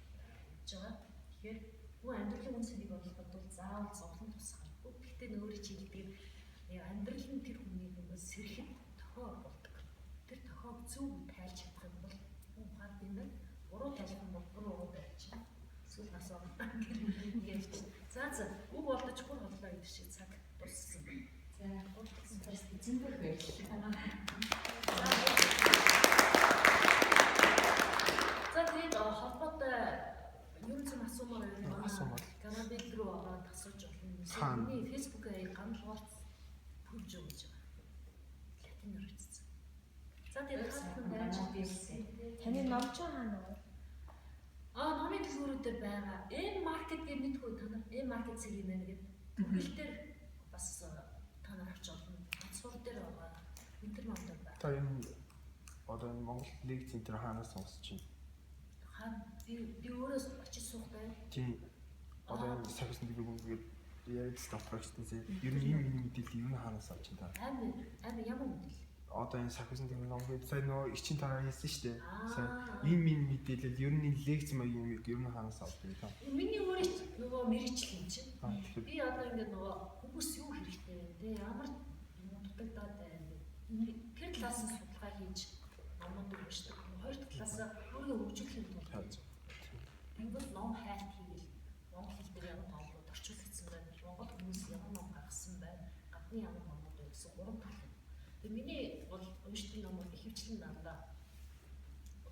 гэж байгаа. Тэгэхээр хүн амьдралын үнцнийг олоход бол заавал зовлон тусахгүй. Гэхдээ нөөрий чиглэлээр амьдрал нь тэр хүний нөгөө сэрхэд тохио болдог. Тэр тохиог зөв тайлж чадах юм бол хүн ухаад юм байна. Буруу тайлах юм бол буруу байж байна. Эсвэл нас орно гэж. За үг болдож бүр хотлоо гэдэг шиг цаг дууссан. За эзэн дээр баярлалаа. юм зөв асуумаар байна. Асуумаар. Канадад руу ороод асууж болно. Хаана? Миний фэйсбүүкээр гамшгаарт пүлж өгч байгаа. Латиноор бичсэн. За тэгээд хаалт байж байсан. Таны ном ч хаана вэ? Номын дэлгүүрүүдээр байгаа. M-market гэж мэдгүй та нар M-market зэрэг нэ гэдэг. Төгөл дээр бас та нар авч олно. Цур дээр байгаа. Интернет дээр байгаа. Та энэ одоо энэ Монгол лекц центр хаанаас сонсож байна? Хаана би өөрөөс очиж суухтай. Тийм. Одоо энэ сахиус нэргүүгээд яг стафрагчдээс ер нь энэ мэдээлэл юу хаанаас авч байна та? Амар ямар мэдээлэл? Одоо энэ сахиус нэргүүгээд сайн нөгөө ичийн тараа хийсэн шүү дээ. Сайн Аа. энэ мэдээлэл ер нь энэ лекц маягийн юм ер нь хаанаас авч байна та? Миний өөрөө нөгөө мэрэгчлэн чинь. Тэгэхээр Би одоо ингээд нөгөө хүмүүс юу хэрэгтэй вэ? Тэ ямар дутагдаад байна. Тэр талаас нь судалгаа хийж номууд өгчдөг. Хоёр талаас өөрийгөө хөгжүүлэхийн тулд тэгвэл ном хайр хийгээл монгол хэл дээр ямар номууд орчуулагдсан байна. Монгол хүмүүс ямар ном гаргасан байна. Гадны ямар номууд вэ гэсэн гурван тал. Тэгээ миний бол уншдаг номууд ихэвчлэн дандаа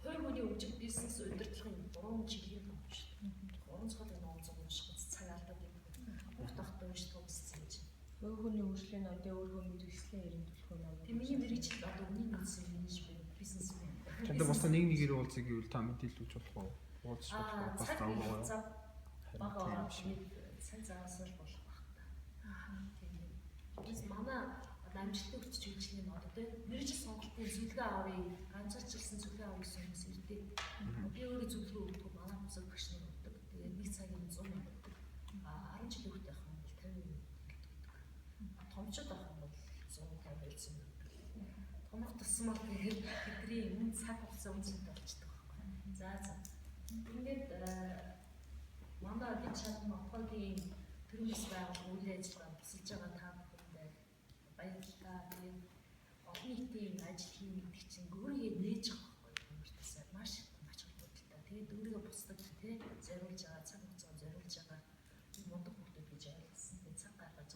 хоёр хүний хөгжил бизнес удирдлагын 3 жилийн ном шүү дээ. 3 цагийн ном унших цаг алдаад байдаг. Бүх тахт уншдаг гэсэн юм чинь. Өөр хүний хөгжлийн ном дээр өөр хүний мэргэжлийн эрендлэх ном. Тэгээ миний мэрэгжил одоо үнийн үнсэн менежмент, бизнесмен. тэнд бас нэг нэгээр уулзах гэвэл та мэдээлэл өгч болох уу? Уулзах болох уу? Бас цаг авах уу? зав бага Тийм шүү. цаг заваас л болох байх та. Тийм. Бас манай амжилттай өчч үйлчлэгийн нод тийм мэрэгжил сонголтын зөвлөгөө авъя, ганцаарчлсан зөвлөгөө авъя гэсэн хүмүүс ирдэг. Би өөрөө зөвлөгөө өгдөг, манай бусад багш нар өгдөг. Тэгээд нэг цагийн 100 мянга өгдөг. 10 жил өгдөг байх юм бол 50 мянга өгдөг. Томчод байх юм бол 150 байсан юм. Томох тусмал тэгээд бидний энэ цаг хугацаа үнцэнтэй болчихдог байхгүй. За. Ингээд манай бид чад Монголын төрөөс байгууллагын үйл ажиллагаанд тусалж байгаа та бүхэнд баярлалаа. Тэгээд олон нийтийн ажил хийх гэдэг чинь өөрийгөө нээж байгаа байхгүй юу? Тамиртасаа маш их ач холбогдолтой. Тэгээд өөрийгөө бусдад тий зориулж байгаа цаг хугацаа зориулж байгаа мундаг хүмүүс гэж ойлгосон. Тэгээд цаг гаргаж